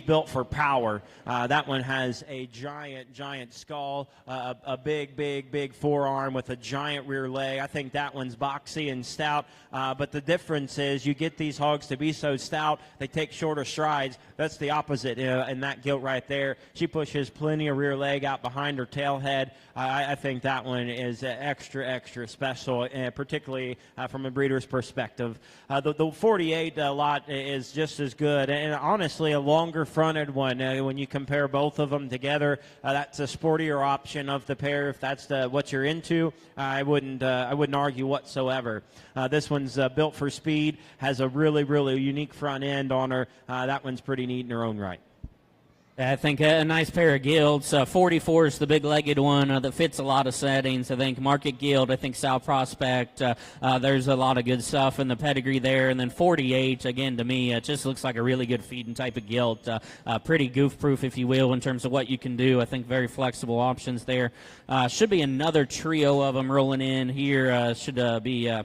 built for power. That one has a giant skull, a big forearm with a giant rear leg. I think that one's boxy and stout. But the difference is you get these hogs to be so stout, they take shorter strides. That's the opposite in that gilt right there. She pushes plenty of rear leg out behind her tail head. I think that one is extra special, particularly from a breeder's perspective. The 48 lot is just as good, and honestly a longer fronted one. When you compare both of them together, that's a sportier option of the pair. If that's what you're into, I wouldn't argue whatsoever. This one's built for speed, has a really unique front end on her. That one's pretty neat in her own right. I think a nice pair of gilts. 44 is the big-legged one that fits a lot of settings. I think Market Gilt, I think South Prospect, there's a lot of good stuff in the pedigree there. And then 48, again, to me, it just looks like a really good feeding type of gilt. Pretty goof-proof, if you will, in terms of what you can do. I think very flexible options there. Should be another trio of them rolling in here. Should be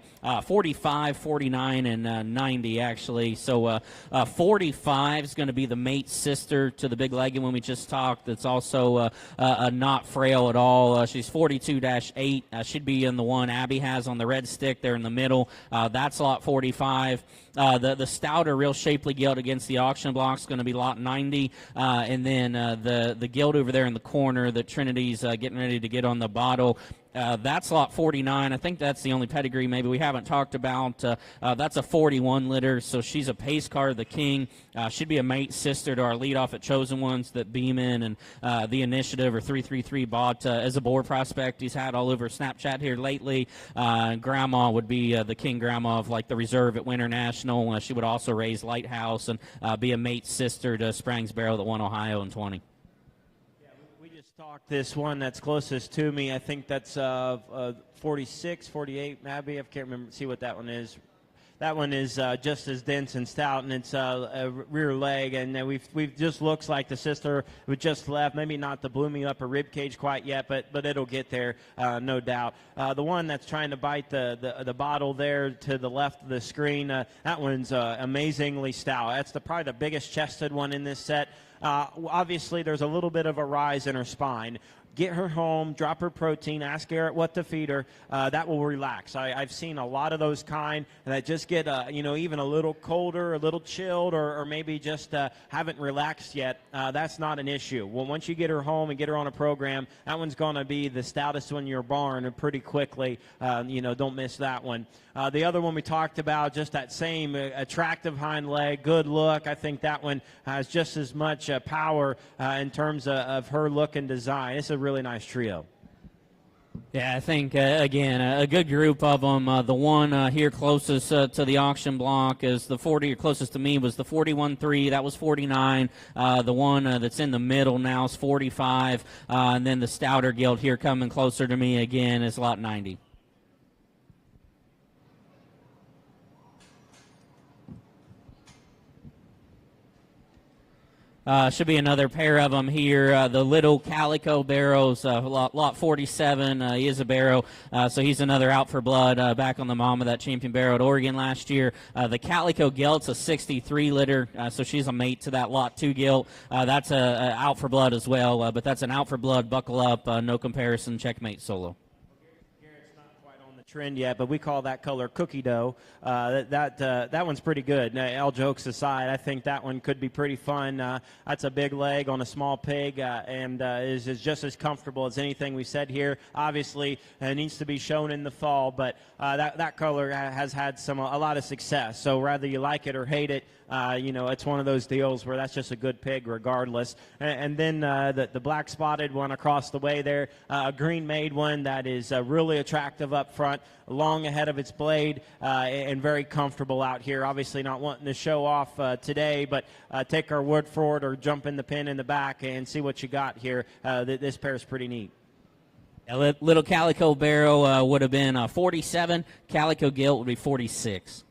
45, 49, and 90, actually. So 45 is going to be the mate sister to the big-legged when we just talked. That's also not frail at all. She's 42-8. Should be in the one Abby has on the red stick there in the middle. That's lot 45. The stouter, real shapely gilt against the auction block is going to be lot 90. And then the gilt over there in the corner that Trinity's getting ready to get on the bottle. That's lot 49. I think that's the only pedigree maybe we haven't talked about. That's a 41 litter, so she's a pace car, the king. Should be a mate sister to our leadoff at Chosen Ones that Beeman and the Initiative or 333 bought as a board prospect. He's had all over Snapchat here lately. Grandma would be the king grandma of like the reserve at Winter National. She would also raise Lighthouse and be a mate sister to Sprang's Barrel that won Ohio in 20. Talk this one that's closest to me. I think that's 46, 48, Abby. I can't remember. See what that one is. That one is just as dense and stout, and it's a rear leg, and we've just looks like the sister who just left. Maybe not the blooming upper rib cage quite yet, but it'll get there, no doubt. The one that's trying to bite the bottle there to the left of the screen, that one's amazingly stout. That's probably the biggest chested one in this set. Obviously, there's a little bit of a rise in her spine. Get her home, drop her protein, ask Garrett what to feed her. That will relax. I've seen a lot of those kind that just get, even a little colder, a little chilled, or maybe just haven't relaxed yet. That's not an issue. Well, once you get her home and get her on a program, that one's going to be the stoutest one in your barn pretty quickly. Don't miss that one. The other one we talked about, just that same attractive hind leg, good look. I think that one has just as much power in terms of her look and design. It's a really nice trio. Yeah, I think, again, a good group of them. The one here closest to the auction block is the 40, or closest to me was the 41-3. That was 49. The one that's in the middle now is 45. And then the stouter gilt here coming closer to me again is lot 90. Should be another pair of them here. The little Calico Barrows, lot 47. He is a Barrow, so he's another out for blood back on the mom of that champion Barrow at Oregon last year. The Calico Gilt's a 63 litter, so she's a mate to that lot 2 gilt. That's a out for blood as well, but that's an out for blood. Buckle up, no comparison. Checkmate solo. Trend yet, but we call that color cookie dough. That one's pretty good. Now, all jokes aside, I think that one could be pretty fun. That's a big leg on a small pig, and is just as comfortable as anything we said here. Obviously, it needs to be shown in the fall, but that color has had a lot of success. So whether you like it or hate it, it's one of those deals where that's just a good pig regardless. And then the black spotted one across the way there, a green made one that is really attractive up front, long ahead of its blade, and very comfortable out here. Obviously not wanting to show off today, but take our word for it or jump in the pen in the back and see what you got here. This pair is pretty neat. A little Calico Barrow would have been 47. Calico Gilt would be 46.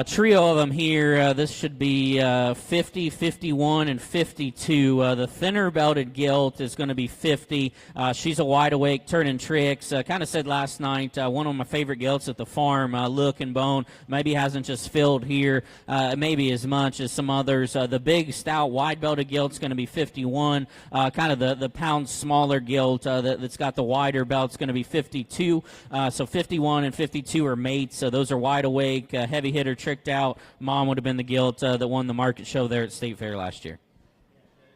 Trio of them here. This should be 50, 51, and 52. The thinner belted gilt is going to be 50. She's a wide awake, turning tricks. Kind of said last night, one of my favorite gilts at the farm, look and bone. Maybe hasn't just filled here, maybe as much as some others. The big, stout, wide belted gilt's going to be 51. Kind of the pound smaller gilt that's got the wider belt's going to be 52. So 51 and 52 are mates. Those are wide awake, heavy hitter. Tricked out. Mom would have been the gilt that won the market show there at State Fair last year.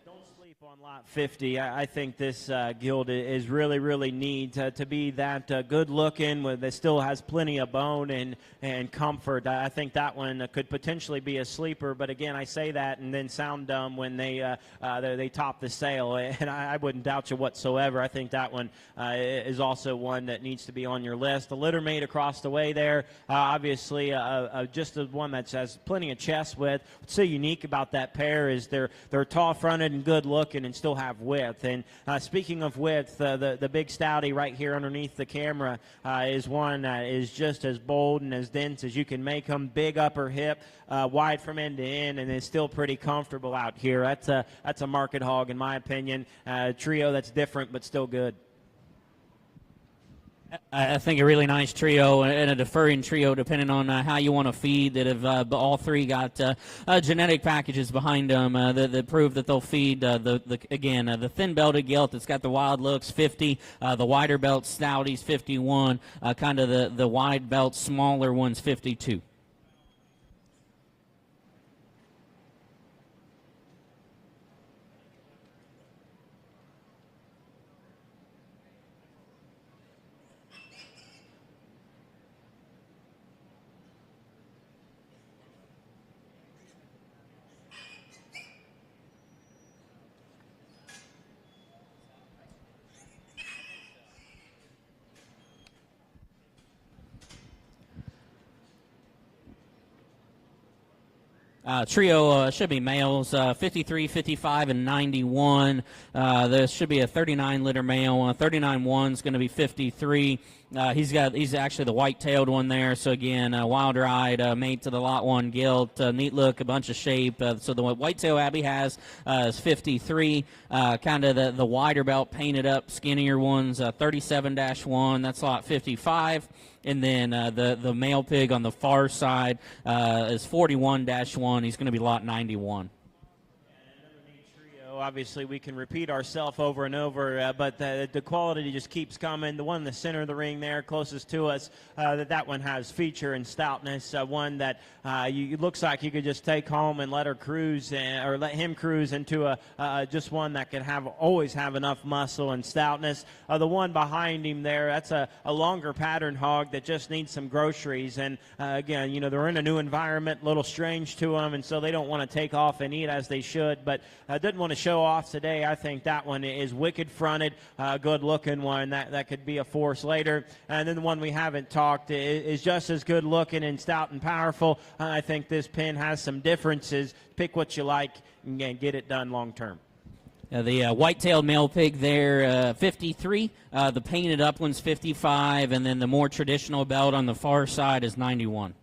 Don't Sleep on lot 50. I think this gilt is really, really neat to be that good looking. That still has plenty of bone and comfort. I think that one could potentially be a sleeper. But again, I say that and then sound dumb when they top the sale. And I wouldn't doubt you whatsoever. I think that one is also one that needs to be on your list. The litter mate across the way there, obviously, just the one that has plenty of chest width. What's so unique about that pair is they're tall fronted and good looking and still have width. And speaking of width, the big stouty right here underneath the camera is one that is just as bold and as dense as you can make them. Big upper hip, wide from end to end, and is still pretty comfortable out here. That's a market hog in my opinion. Trio that's different but still good. I think a really nice trio and a deferring trio, depending on how you want to feed. That have all three got genetic packages behind them that prove that they'll feed. The thin belted gilt that's got the wild looks 50, the wider belt stouties 51, kind of the wide belt smaller ones 52. Trio should be males, 53, 55, and 91. There should be a 39-liter male. 39-1 is going to be 53. He's actually the white-tailed one there. So again, wild-eyed, mate to the lot 1 gilt. Neat look, a bunch of shape. So the white-tail Abby has is 53. Kind of the wider belt, painted up, skinnier ones. 37-1. That's lot 55. And then the male pig on the far side is 41-1. He's going to be lot 91. Obviously, we can repeat ourselves over and over, but the quality just keeps coming. The one in the center of the ring there, closest to us, that one has feature and stoutness. One that it looks like you could just take home and let her cruise, or let him cruise into just one that can always have enough muscle and stoutness. The one behind him there, that's a longer pattern hog that just needs some groceries. And again, they're in a new environment, a little strange to them, and so they don't want to take off and eat as they should. But didn't want to show off today. I think that one is wicked fronted, good looking one that could be a force later. And then the one we haven't talked is just as good looking and stout and powerful. I think this pin has some differences. Pick what you like and get it done long term. The white-tailed male pig there, 53. The painted up one's 55, and then the more traditional belt on the far side is 91.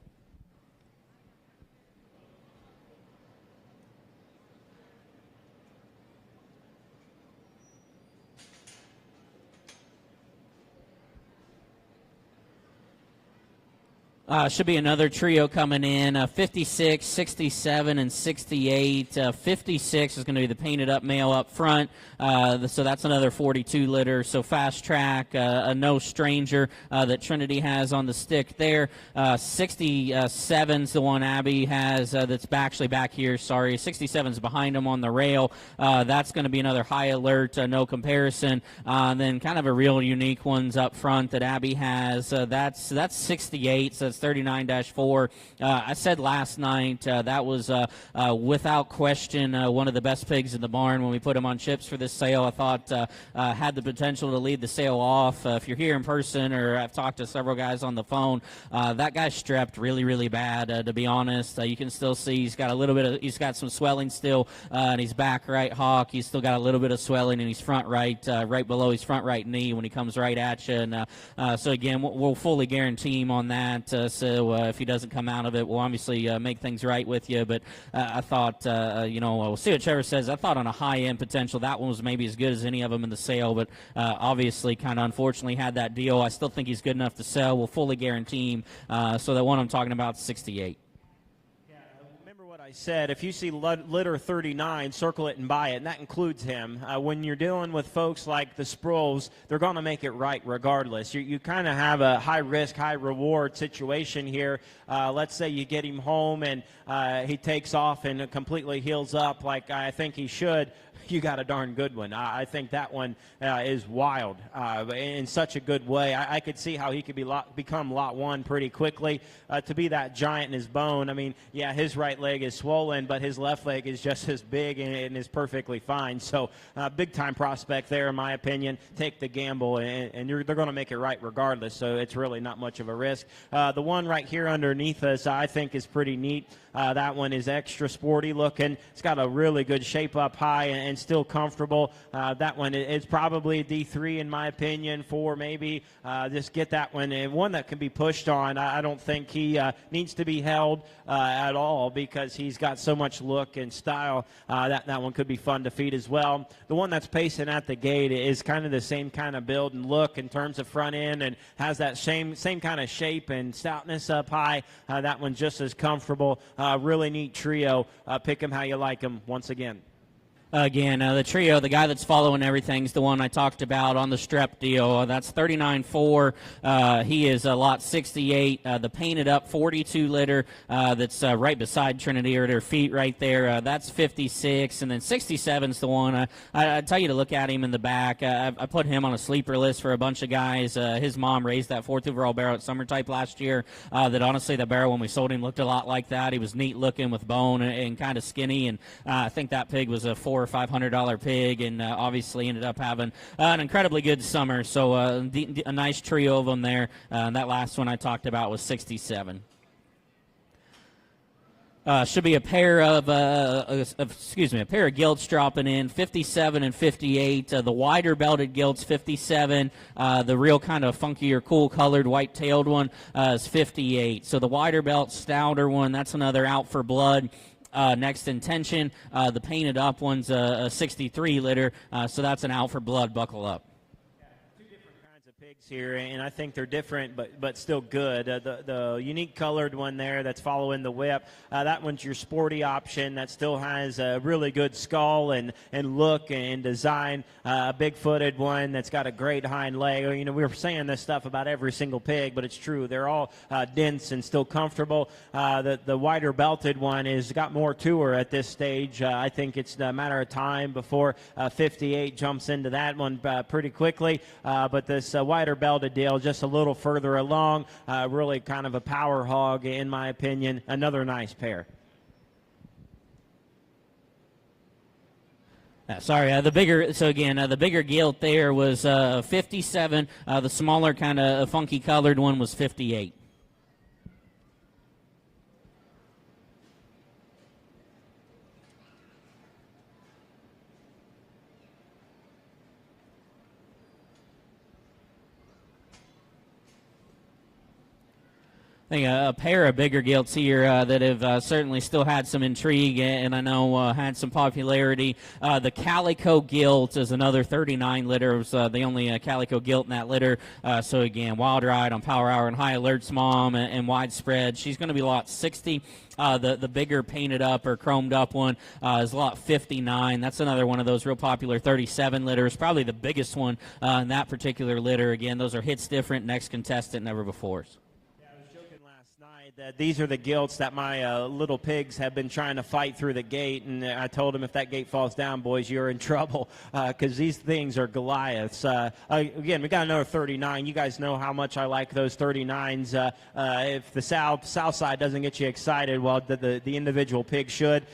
Should be another trio coming in, 56, 67, and 68. 56 is going to be the painted up male up front, so that's another 42 liter. So fast track, a no stranger that Trinity has on the stick there. 67's the one Abby has that's actually back here, sorry. 67's behind him on the rail. That's going to be another high alert, no comparison. Then kind of a real unique ones up front that Abby has. That's 68, so that's 39-4. I said last night that was without question one of the best pigs in the barn when we put him on chips for this sale. I thought had the potential to lead the sale off. If you're here in person, or I've talked to several guys on the phone, that guy strepped really, really bad. To be honest, you can still see he's got some swelling still, and he's back right hock. He's still got a little bit of swelling, and he's front right below his front right knee when he comes right at you. And so again, we'll fully guarantee him on that. So if he doesn't come out of it, we'll obviously make things right with you. But I thought, we'll see what Trevor says. I thought on a high-end potential, that one was maybe as good as any of them in the sale. But obviously, kind of unfortunately had that deal. I still think he's good enough to sell. We'll fully guarantee him. So that one I'm talking about is 68. I said, if you see litter 39, circle it and buy it, and that includes him. When you're dealing with folks like the Sproulls, they're going to make it right regardless. You kind of have a high-risk, high-reward situation here. Let's say you get him home and he takes off and completely heals up like I think he should. you got a darn good one. I think that one is wild in such a good way. I could see how he could become lot one pretty quickly. To be that giant in his bone, I mean, yeah, his right leg is swollen, but his left leg is just as big and is perfectly fine. So big-time prospect there, in my opinion. Take the gamble, and they're going to make it right regardless, so it's really not much of a risk. The one right here underneath us, I think, is pretty neat. That one is extra sporty looking. It's got a really good shape up high and still comfortable. That one is probably D3 in my opinion, 4 maybe. Just get that one, and one that can be pushed on. I don't think he needs to be held at all because he's got so much look and style. That one could be fun to feed as well. The one that's pacing at the gate is kind of the same kind of build and look in terms of front end and has that same kind of shape and stoutness up high. That one's just as comfortable. Really neat trio. Pick them how you like them once again. Again, the trio, the guy that's following everything is the one I talked about on the strep deal. That's 39.4. He is lot 68. The painted up 42 liter that's right beside Trinity or at her feet right there. That's 56. And then 67 is the one. I tell you to look at him in the back. I put him on a sleeper list for a bunch of guys. His mom raised that 4th overall barrel at Summer Type last year. That honestly, the barrel when we sold him looked a lot like that. He was neat looking with bone and kind of skinny. And I think that pig was a $400 or $500 pig, and obviously ended up having an incredibly good summer. So a nice trio of them there. That last one I talked about was 67. Should be a pair of a pair of gilts dropping in, 57 and 58. The wider belted gilts, 57. The real kind of funkier, cool colored white tailed one is 58. So the wider belt, stouter one, that's another out for blood. Next intention, the painted up one's a 63 liter, so that's an out for blood. Buckle up. Two different kinds of pigs here, and I think they're different, but still good. The unique colored one there that's following the whip, that one's your sporty option that still has a really good skull and look and design. A big-footed one that's got a great hind leg. You know, we were saying this stuff about every single pig, but it's true. They're all dense and still comfortable. The wider belted one has got more to her at this stage. I think it's a matter of time before 58 jumps into that one pretty quickly. But this wider belted deal just a little further along. Really kind of a power hog, in my opinion. Another nice pair. The bigger gilt there was 57. The smaller kind of funky colored one was 58. I think a pair of bigger gilts here that have certainly still had some intrigue and I know had some popularity. The Calico gilt is another 39 liter. It was the only Calico gilt in that litter. So again, Wild Ride on Power Hour and High Alerts mom and widespread. She's going to be lot 60. The bigger painted up or chromed up one is lot 59. That's another one of those real popular 37 litters. Probably the biggest one in that particular litter. Again, those are hits different, next contestant, never before. That these are the gilts that my little pigs have been trying to fight through the gate, and I told them if that gate falls down, boys, you're in trouble because these things are Goliaths. Again, we got another 39. You guys know how much I like those 39s. If the south side doesn't get you excited, well, the individual pig should.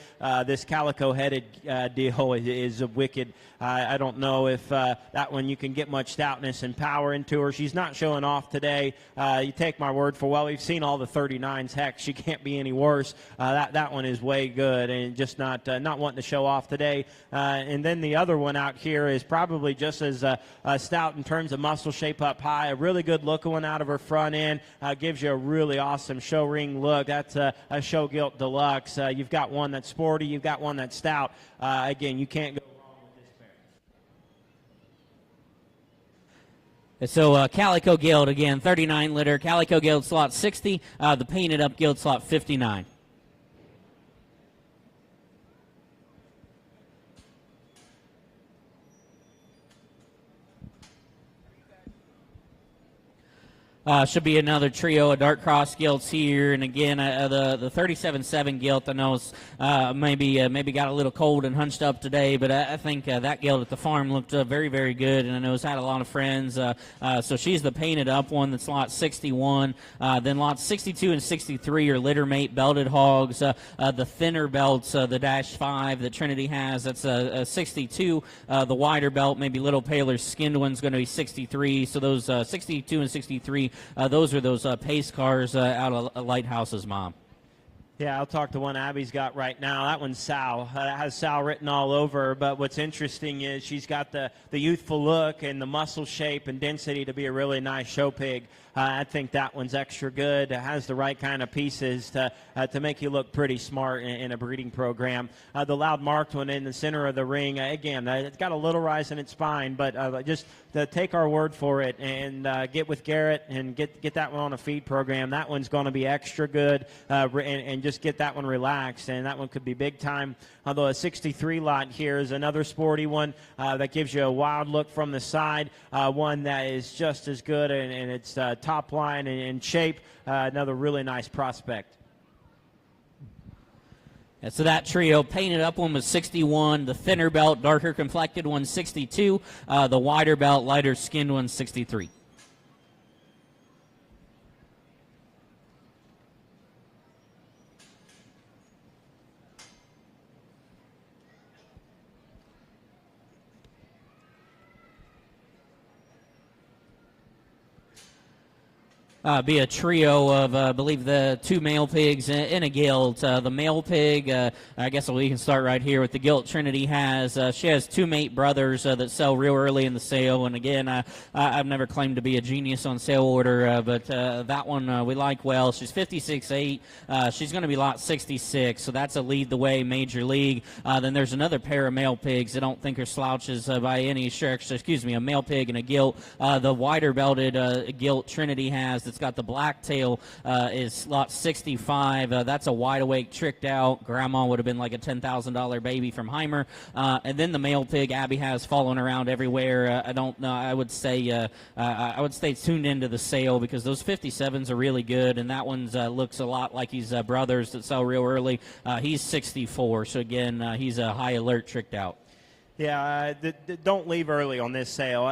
This calico-headed deal is wicked. I don't know if that one you can get much stoutness and power into her. She's not showing off today. You take my word for, well, we've seen all the 39s. Heck, she can't be any worse. That one is way good and just not wanting to show off today. And then the other one out here is probably just as stout in terms of muscle shape up high. A really good looking one out of her front end. Gives you a really awesome show ring look. That's a show gilt deluxe. You've got one that's sporty. You've got one that's stout. Again, you can't go. So Calico gilt, again, 39 liter. Calico gilt slot 60. The painted up gilt slot 59. Should be another trio of dark cross gilts here, and again the 37.7 gilt. I know it's maybe got a little cold and hunched up today, but I think that gilt at the farm looked very, very good, and I know it's had a lot of friends. So she's the painted up one. That's lot 61. Then lots 62 and 63 are litter mate belted hogs. The thinner belts, the dash 5 that Trinity has, that's 62. The wider belt, maybe little paler skinned one's going to be 63. So those 62 and 63. Those are those pace cars out of Lighthouse's mom. Yeah, I'll talk to one Abby's got right now. That one's Sal. It has Sal written all over her, but what's interesting is she's got the youthful look and the muscle shape and density to be a really nice show pig. I think that one's extra good. It has the right kind of pieces to make you look pretty smart in a breeding program. The loud marked one in the center of the ring, again, it's got a little rise in its spine, but just to take our word for it and get with Garrett and get that one on a feed program. That one's going to be extra good and just get that one relaxed, and that one could be big time. Although a 63 lot here is another sporty one that gives you a wild look from the side, one that is just as good in its top line and shape. Another really nice prospect. And so that trio, painted up one was 61, the thinner belt, darker complected one 62, the wider belt, lighter skinned one 63. Be a trio of, I believe, the two male pigs in a gilt. The male pig, I guess we can start right here with the gilt Trinity has. She has two mate brothers that sell real early in the sale. And again, I've never claimed to be a genius on sale order, but that one we like well. She's 56.8. She's going to be lot 66, so that's a lead the way major league. Then there's another pair of male pigs I don't think are slouches by any stretch. Excuse me, a male pig and a gilt. The wider belted gilt Trinity has. It's got the black tail is lot 65. That's a wide awake tricked out. Grandma would have been like a $10,000 baby from Heimer. And then the male pig Abby has fallen around everywhere. I don't know. I would stay tuned into the sale because those 57s are really good, and that one looks a lot like his brothers that sell real early. He's 64, so again, he's a high alert tricked out. Yeah, don't leave early on this sale.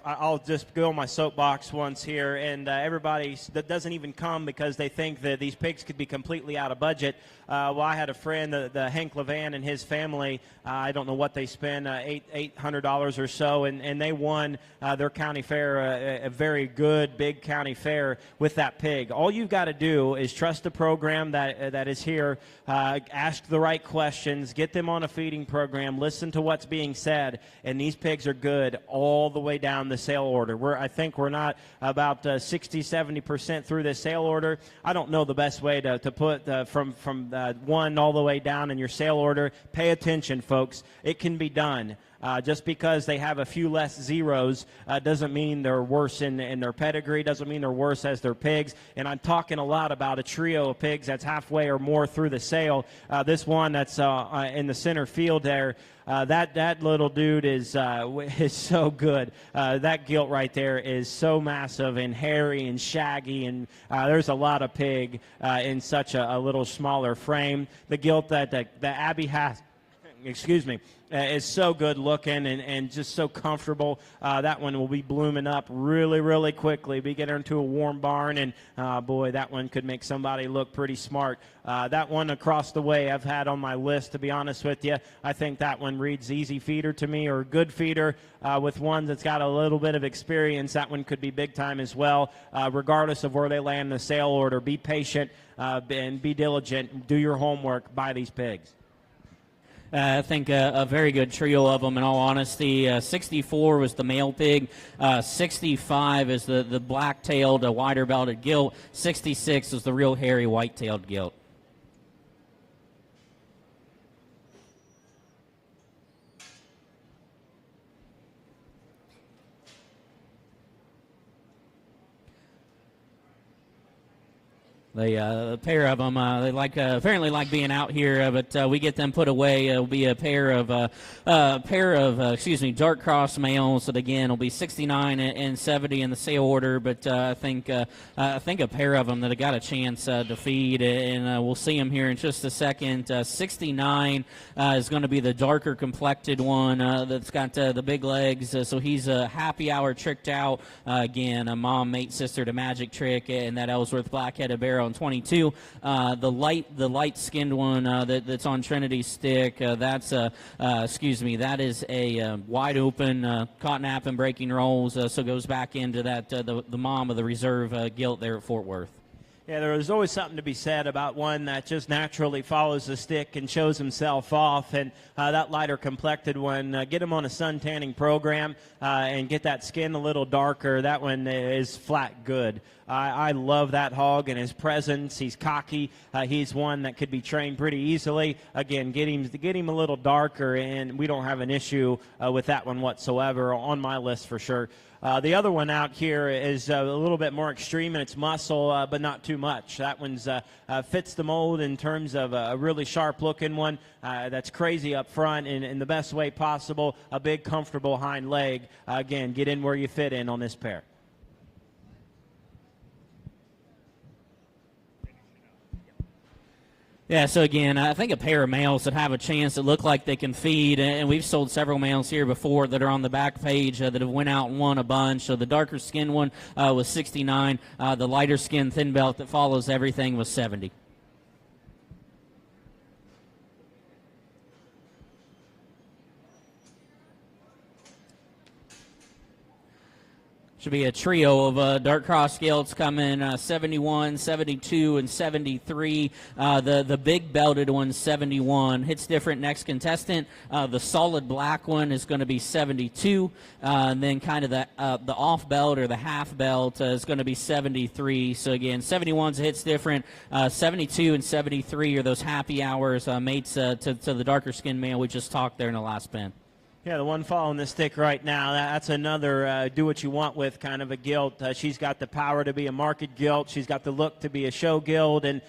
I'll just go on my soapbox once here, and everybody that doesn't even come because they think that these pigs could be completely out of budget. Well, I had a friend, the Hank Levan and his family. I don't know what they spent, $800 or so, and they won their county fair, a very good big county fair with that pig. All you've got to do is trust the program that is here, ask the right questions, get them on a feeding program, listen to what's being said, and these pigs are good all the way down the sale order. I think we're not about 60-70% through this sale order. I don't know the best way to put from one all the way down in your sale order. Pay attention, folks. It can be done. Just because they have a few less zeros doesn't mean they're worse in their pedigree, doesn't mean they're worse as their pigs. And I'm talking a lot about a trio of pigs that's halfway or more through the sale. This one that's in the center field there, that little dude is so good. That gilt right there is so massive and hairy and shaggy, and there's a lot of pig in such a little smaller frame. The gilt that Abby has, excuse me, is so good looking and just so comfortable. That one will be blooming up really, really quickly. Be getting into a warm barn, and boy, that one could make somebody look pretty smart. That one across the way I've had on my list, to be honest with you. I think that one reads easy feeder to me, or good feeder with one that's got a little bit of experience. That one could be big time as well. Regardless of where they land in the sale order, be patient and be diligent. Do your homework. Buy these pigs. I think a very good trio of them, in all honesty. 64 was the male pig. 65 is the black-tailed, wider-belted gilt. 66 is the real hairy, white-tailed gilt. A pair of them, they apparently like being out here, but we get them put away. It'll be a pair of dark cross males that again will be 69 and 70 in the sale order. But I think a pair of them that have got a chance to feed, and we'll see them here in just a second. 69 is going to be the darker complected one that's got the big legs. So he's a happy hour tricked out. Again, a mom, mate, sister to Magic Trick, and that Ellsworth black-headed barrel in 22. The light-skinned one that's on Trinity's stick, that is a wide open cotton app and breaking rolls, so goes back into that the mom of the reserve gilt there at Fort Worth. Yeah, there is always something to be said about one that just naturally follows the stick and shows himself off. And that lighter complected one, get him on a sun tanning program and get that skin a little darker. That one is flat good. I love that hog and his presence. He's cocky. He's one that could be trained pretty easily. Again, get him a little darker, and we don't have an issue with that one whatsoever. On my list for sure. The other one out here is a little bit more extreme in its muscle, but not too much. That one's fits the mold in terms of a really sharp-looking one that's crazy up front in the best way possible. A big, comfortable hind leg. Again, get in where you fit in on this pair. Yeah, so again, I think a pair of males that have a chance that look like they can feed, and we've sold several males here before that are on the back page that have went out and won a bunch. So the darker skin one was 69. The lighter skin thin belt that follows everything was 70. Should be a trio of dark cross gilts coming 71, 72, and 73. The big belted one, 71. Hits different next contestant. The solid black one is going to be 72. And then kind of the off belt or the half belt is going to be 73. So again, 71's hits different. 72 and 73 are those happy hours mates to the darker skin male we just talked there in the last pen. Yeah, the one following the stick right now, that's another do what you want with kind of a gilt. She's got the power to be a market gilt. She's got the look to be a show gilt, and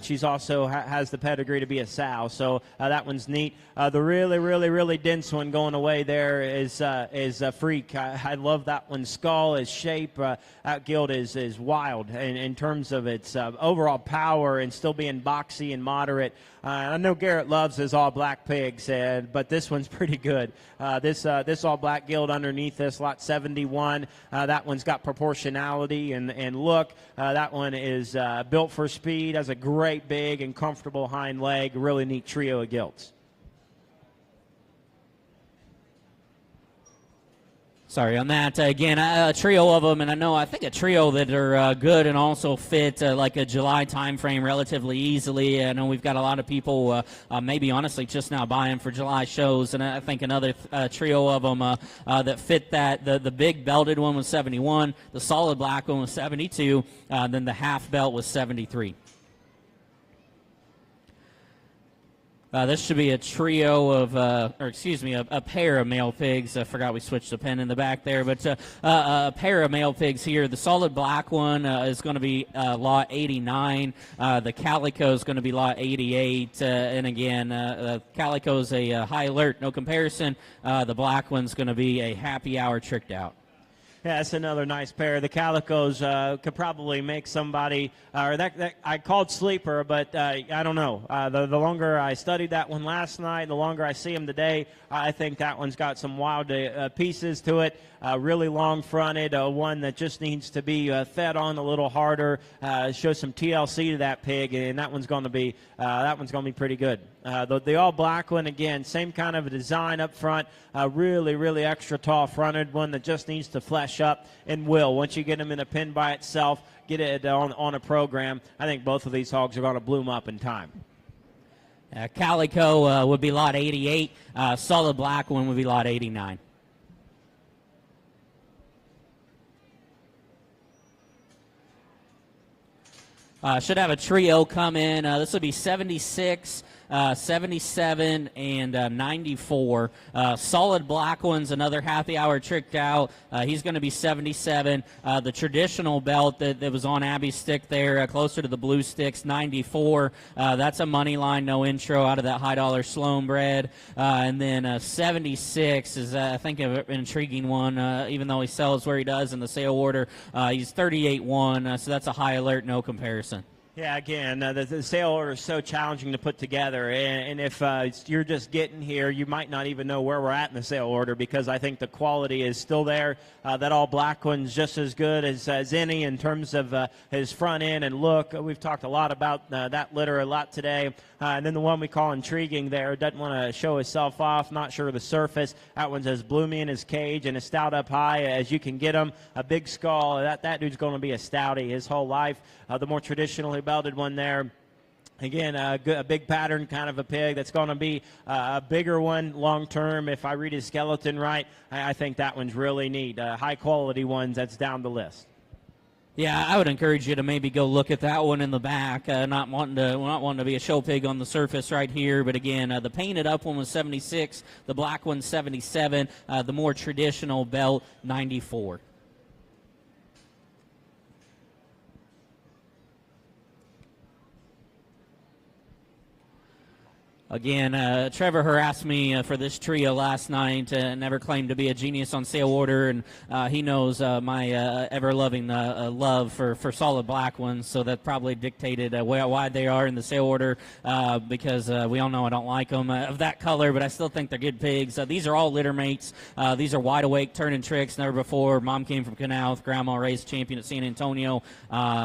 she's also has the pedigree to be a sow. So that one's neat. The really, really, really dense one going away there is a freak. I love that one's skull, his shape. That gilt is wild in terms of its overall power and still being boxy and moderate. I know Garrett loves his all-black pigs, but this one's pretty good. This all-black gilt underneath this, lot 71, that one's got proportionality and look. That one is built for speed, has a great big and comfortable hind leg, really neat trio of gilts. Sorry on that. Again, a trio of them, and I think a trio that are good and also fit like a July time frame relatively easily. I know we've got a lot of people maybe honestly just now buying for July shows, and I think another trio of them that fit that. The big belted one was 71, the solid black one was 72, then the half belt was 73. This should be a trio of, a pair of male pigs. I forgot we switched the pen in the back there, but a pair of male pigs here. The solid black one is going to be lot 89. The calico is going to be lot 88. And again, calico is a high alert, no comparison. The black one's going to be a happy hour tricked out. Yeah, that's another nice pair. The calicos could probably make somebody, or that I called sleeper, but I don't know. The longer I studied that one last night, the longer I see him today, I think that one's got some wild pieces to it. Really long-fronted, one that just needs to be fed on a little harder. Show some TLC to that pig, and that one's going to be pretty good. The all-black one, again, same kind of a design up front. Really, really extra tall-fronted one that just needs to flesh up and will. Once you get them in a pen by itself, get it on a program, I think both of these hogs are going to bloom up in time. Calico would be lot 88. Solid black one would be lot 89. Should have a trio come in. This will be 76, 77 and 94. Solid black one's another happy hour tricked out. He's going to be 77. The traditional belt that was on Abby's stick there, closer to the blue sticks, 94. That's a money line, no intro out of that high dollar Sloan bred. And then 76 is, I think, an intriguing one, even though he sells where he does in the sale order. He's 38-1, so that's a high alert, no comparison. Yeah, again, the sale order is so challenging to put together, and if you're just getting here, you might not even know where we're at in the sale order, because I think the quality is still there. That all black one's just as good as any in terms of his front end and look. We've talked a lot about that litter a lot today. And then the one we call intriguing there, doesn't want to show himself off, not sure of the surface. That one's as bloomy in his cage and as stout up high as you can get him. A big skull. That dude's going to be a stoutie his whole life. The more traditionally belted one there, again, a big pattern kind of a pig that's going to be a bigger one long term. If I read his skeleton right, I think that one's really neat. High quality ones, that's down the list. Yeah, I would encourage you to maybe go look at that one in the back. Not wanting to be a show pig on the surface right here, but again, the painted up one was 76, the black one 77, the more traditional belt 94. Again, Trevor harassed me for this trio last night. Never claimed to be a genius on sale order, and he knows my ever-loving love for solid black ones, so that probably dictated why they are in the sale order, because we all know I don't like them of that color, but I still think they're good pigs. These are all litter mates. These are wide awake, turning tricks, never before. Mom came from Canal, Grandma raised champion at San Antonio.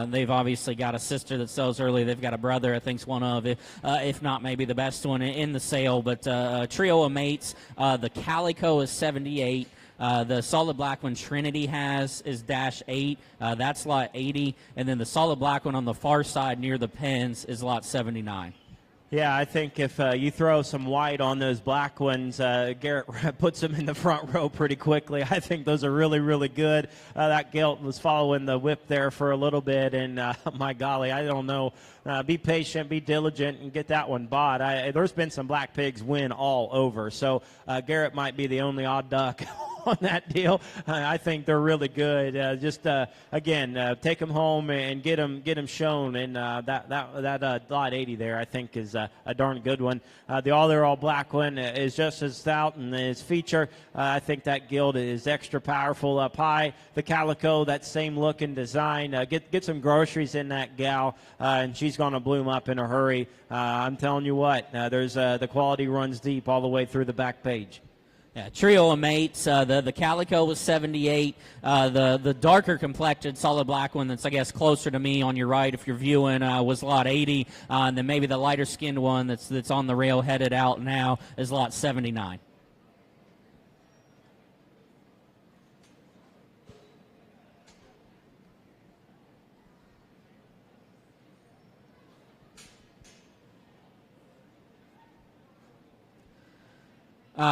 They've obviously got a sister that sells early. They've got a brother, I think's one of, if not maybe the best one in the sale, but trio of mates. The Calico is 78. The solid black one Trinity has is -8. That's lot 80. And then the solid black one on the far side near the pens is lot 79. Yeah, I think if you throw some white on those black ones, Garrett puts them in the front row pretty quickly. I think those are really, really good. That gilt was following the whip there for a little bit, and my golly, I don't know. Be patient, be diligent, and get that one bought. There's been some black pigs win all over, so Garrett might be the only odd duck on that deal. I think they're really good. Again, take them home and get them shown, and that lot 80 there, I think, is a darn good one. The all black one is just as stout in his feature. I think that gilt is extra powerful up high. The Calico, that same look and design. Get some groceries in that gal, and she's going to bloom up in a hurry. I'm telling you what, there's the quality runs deep all the way through the back page. Yeah, trio of mates. The Calico was 78. The darker complected solid black one that's, I guess, closer to me on your right if you're viewing was lot 80. And then maybe the lighter skinned one that's on the rail headed out now is lot 79.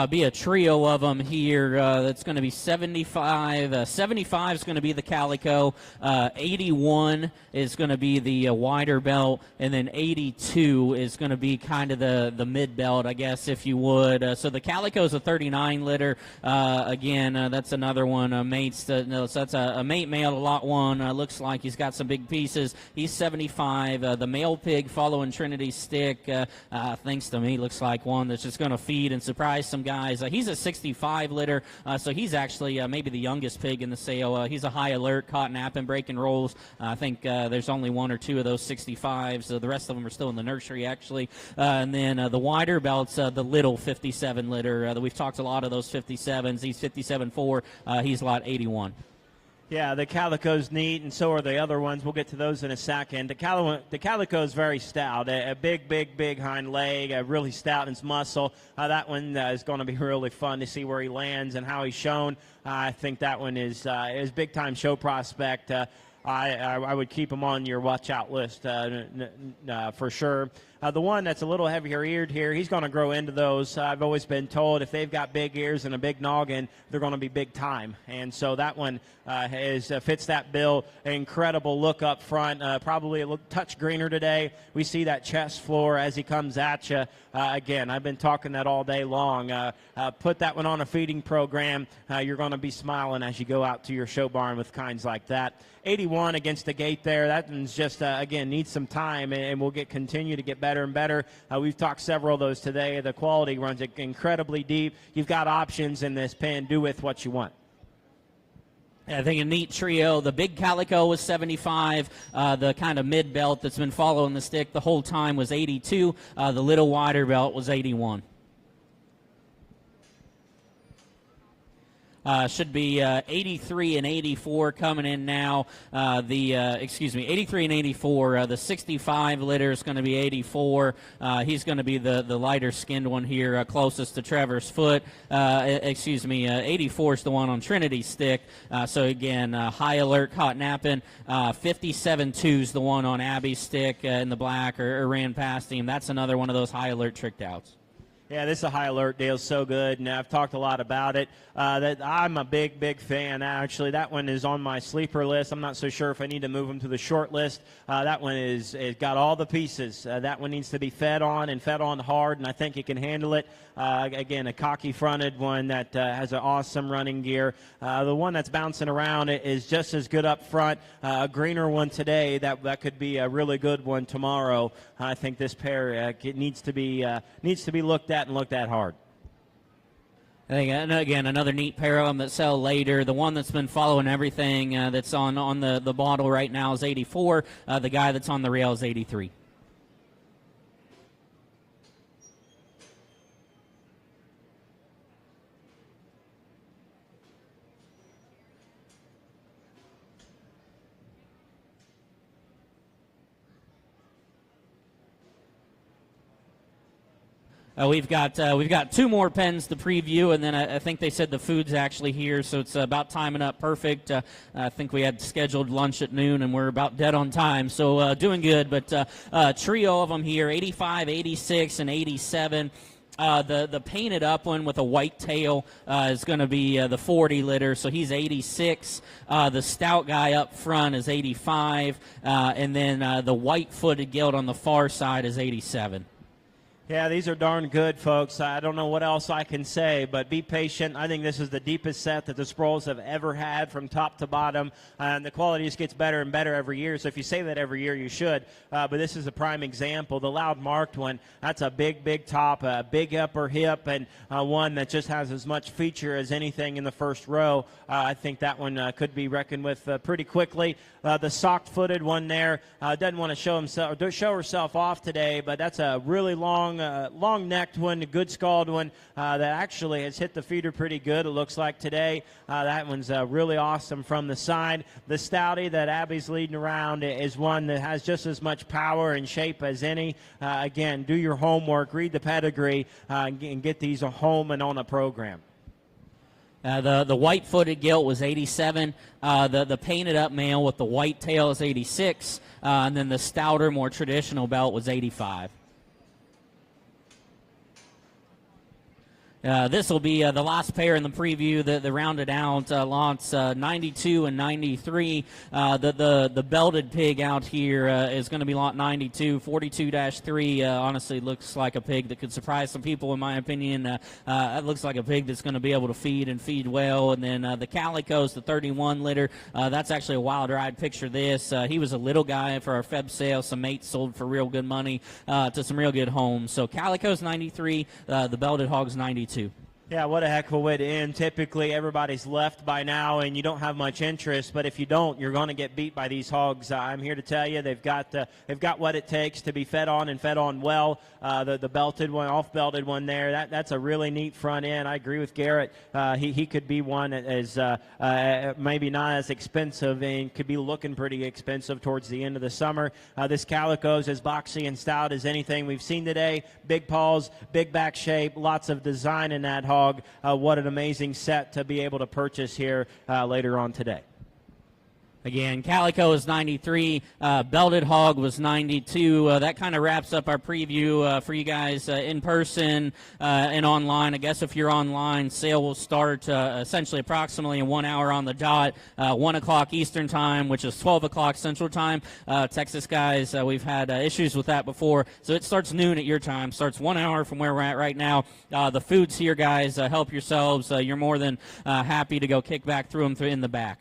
Be a trio of them here. That's going to be 75. 75 is going to be the Calico. 81 is going to be the wider belt, and then 82 is going to be kind of the mid belt, I guess, if you would. So the Calico is a 39 litter. Again, that's another one. Mates. So that's a mate male to lot 1. Looks like he's got some big pieces. He's 75. The male pig following Trinity's stick. Thanks to me, looks like one that's just going to feed and surprise some guys. He's a 65 litter, so he's actually maybe the youngest pig in the sale. He's a high alert, caught napping, breaking rolls. I think there's only 1 or 2 of those 65s. The rest of them are still in the nursery, actually. And then the wider belt's the little 57 litter. We've talked a lot of those 57s. He's 57.4. He's lot 81. Yeah, the Calico's neat, and so are the other ones. We'll get to those in a second. The Calico is very stout. A big hind leg, really stout in its muscle. That one is going to be really fun to see where he lands and how he's shown. I think that one is big-time show prospect. I would keep him on your watch-out list for sure. The one that's a little heavier eared here, he's going to grow into those. I've always been told if they've got big ears and a big noggin, they're going to be big time. And so that one fits that bill. Incredible look up front, probably a touch greener today. We see that chest floor as he comes at you. Again, I've been talking that all day long. Put that one on a feeding program. You're going to be smiling as you go out to your show barn with kinds like that. 81 against the gate there. That one's just, again, needs some time, and we'll continue to get better and better. We've talked several of those today. The quality runs incredibly deep. You've got options in this pen. Do with what you want. I think a neat trio. The big calico was 75. The kind of mid belt that's been following the stick the whole time was 82. The little wider belt was 81. Should be 83 and 84 coming in now. 83 and 84. The 65 liter is going to be 84. He's going to be the lighter skinned one here, closest to Trevor's foot. 84 is the one on Trinity's stick. So again, high alert, caught napping. 57-2 is the one on Abby's stick in the black, or ran past him. That's another one of those high alert tricked outs. Yeah, this is a high alert deal. So good, and I've talked a lot about it. That I'm a big fan. Actually, that one is on my sleeper list. I'm not so sure if I need to move him to the short list. That one is got all the pieces. That one needs to be fed on hard, and I think he can handle it. Again, a cocky-fronted one that has an awesome running gear. The one that's bouncing around is just as good up front. A greener one today that could be a really good one tomorrow. I think this pair needs to be looked at and looked at hard. I think, and again, another neat pair of them that sell later. The one that's been following everything that's on the bottle right now is 84. The guy that's on the rail is 83. We've got two more pens to preview, and then I think they said the food's actually here, so it's about timing up perfect. I think we had scheduled lunch at noon, and we're about dead on time, so doing good. But trio of them here, 85, 86, and 87. The painted up one with a white tail is going to be the 40 liter, so he's 86. The stout guy up front is 85, and then the white-footed gilt on the far side is 87. Yeah, these are darn good, folks. I don't know what else I can say, but be patient. I think this is the deepest set that the Sproulls have ever had from top to bottom, and the quality just gets better and better every year. So if you say that every year, you should. But this is a prime example. The loud marked one, that's a big top, a big upper hip, and one that just has as much feature as anything in the first row. I think that one could be reckoned with pretty quickly. The sock-footed one there doesn't want to show herself off today, but that's a really long-necked one, a good scald one that actually has hit the feeder pretty good, it looks like today. That one's really awesome from the side. The stouty that Abby's leading around is one that has just as much power and shape as any. Again, do your homework, read the pedigree, and get these home and on a program. The white-footed gilt was 87. The painted-up male with the white tail is 86. And then the stouter, more traditional belt was 85. This will be the last pair in the preview, the rounded out lots 92 and 93. The belted pig out here is going to be lot 92, 42-3. Honestly, looks like a pig that could surprise some people, in my opinion. It looks like a pig that's going to be able to feed well. And then the Calico's, the 31 liter. That's actually a wild ride. Picture this. He was a little guy for our Feb sale. Some mates sold for real good money to some real good homes. So Calico's 93, the belted hog's 92. Yeah, what a heck of a way to end. Typically, everybody's left by now, and you don't have much interest. But if you don't, you're going to get beat by these hogs. I'm here to tell you they've got what it takes to be fed on and fed on well. The belted one, off-belted one there, that's a really neat front end. I agree with Garrett. He could be one as maybe not as expensive and could be looking pretty expensive towards the end of the summer. This Calico's as boxy and stout as anything we've seen today. Big paws, big back shape, lots of design in that hog. What an amazing set to be able to purchase here later on today. Again, Calico is 93, Belted Hog was 92. That kind of wraps up our preview for you guys in person and online. I guess if you're online, sale will start essentially approximately in 1 hour on the dot, 1 o'clock Eastern Time, which is 12 o'clock Central Time. Texas guys, we've had issues with that before, so it starts noon at your time, starts 1 hour from where we're at right now. The food's here, guys. Help yourselves. You're more than happy to go kick back through them in the back.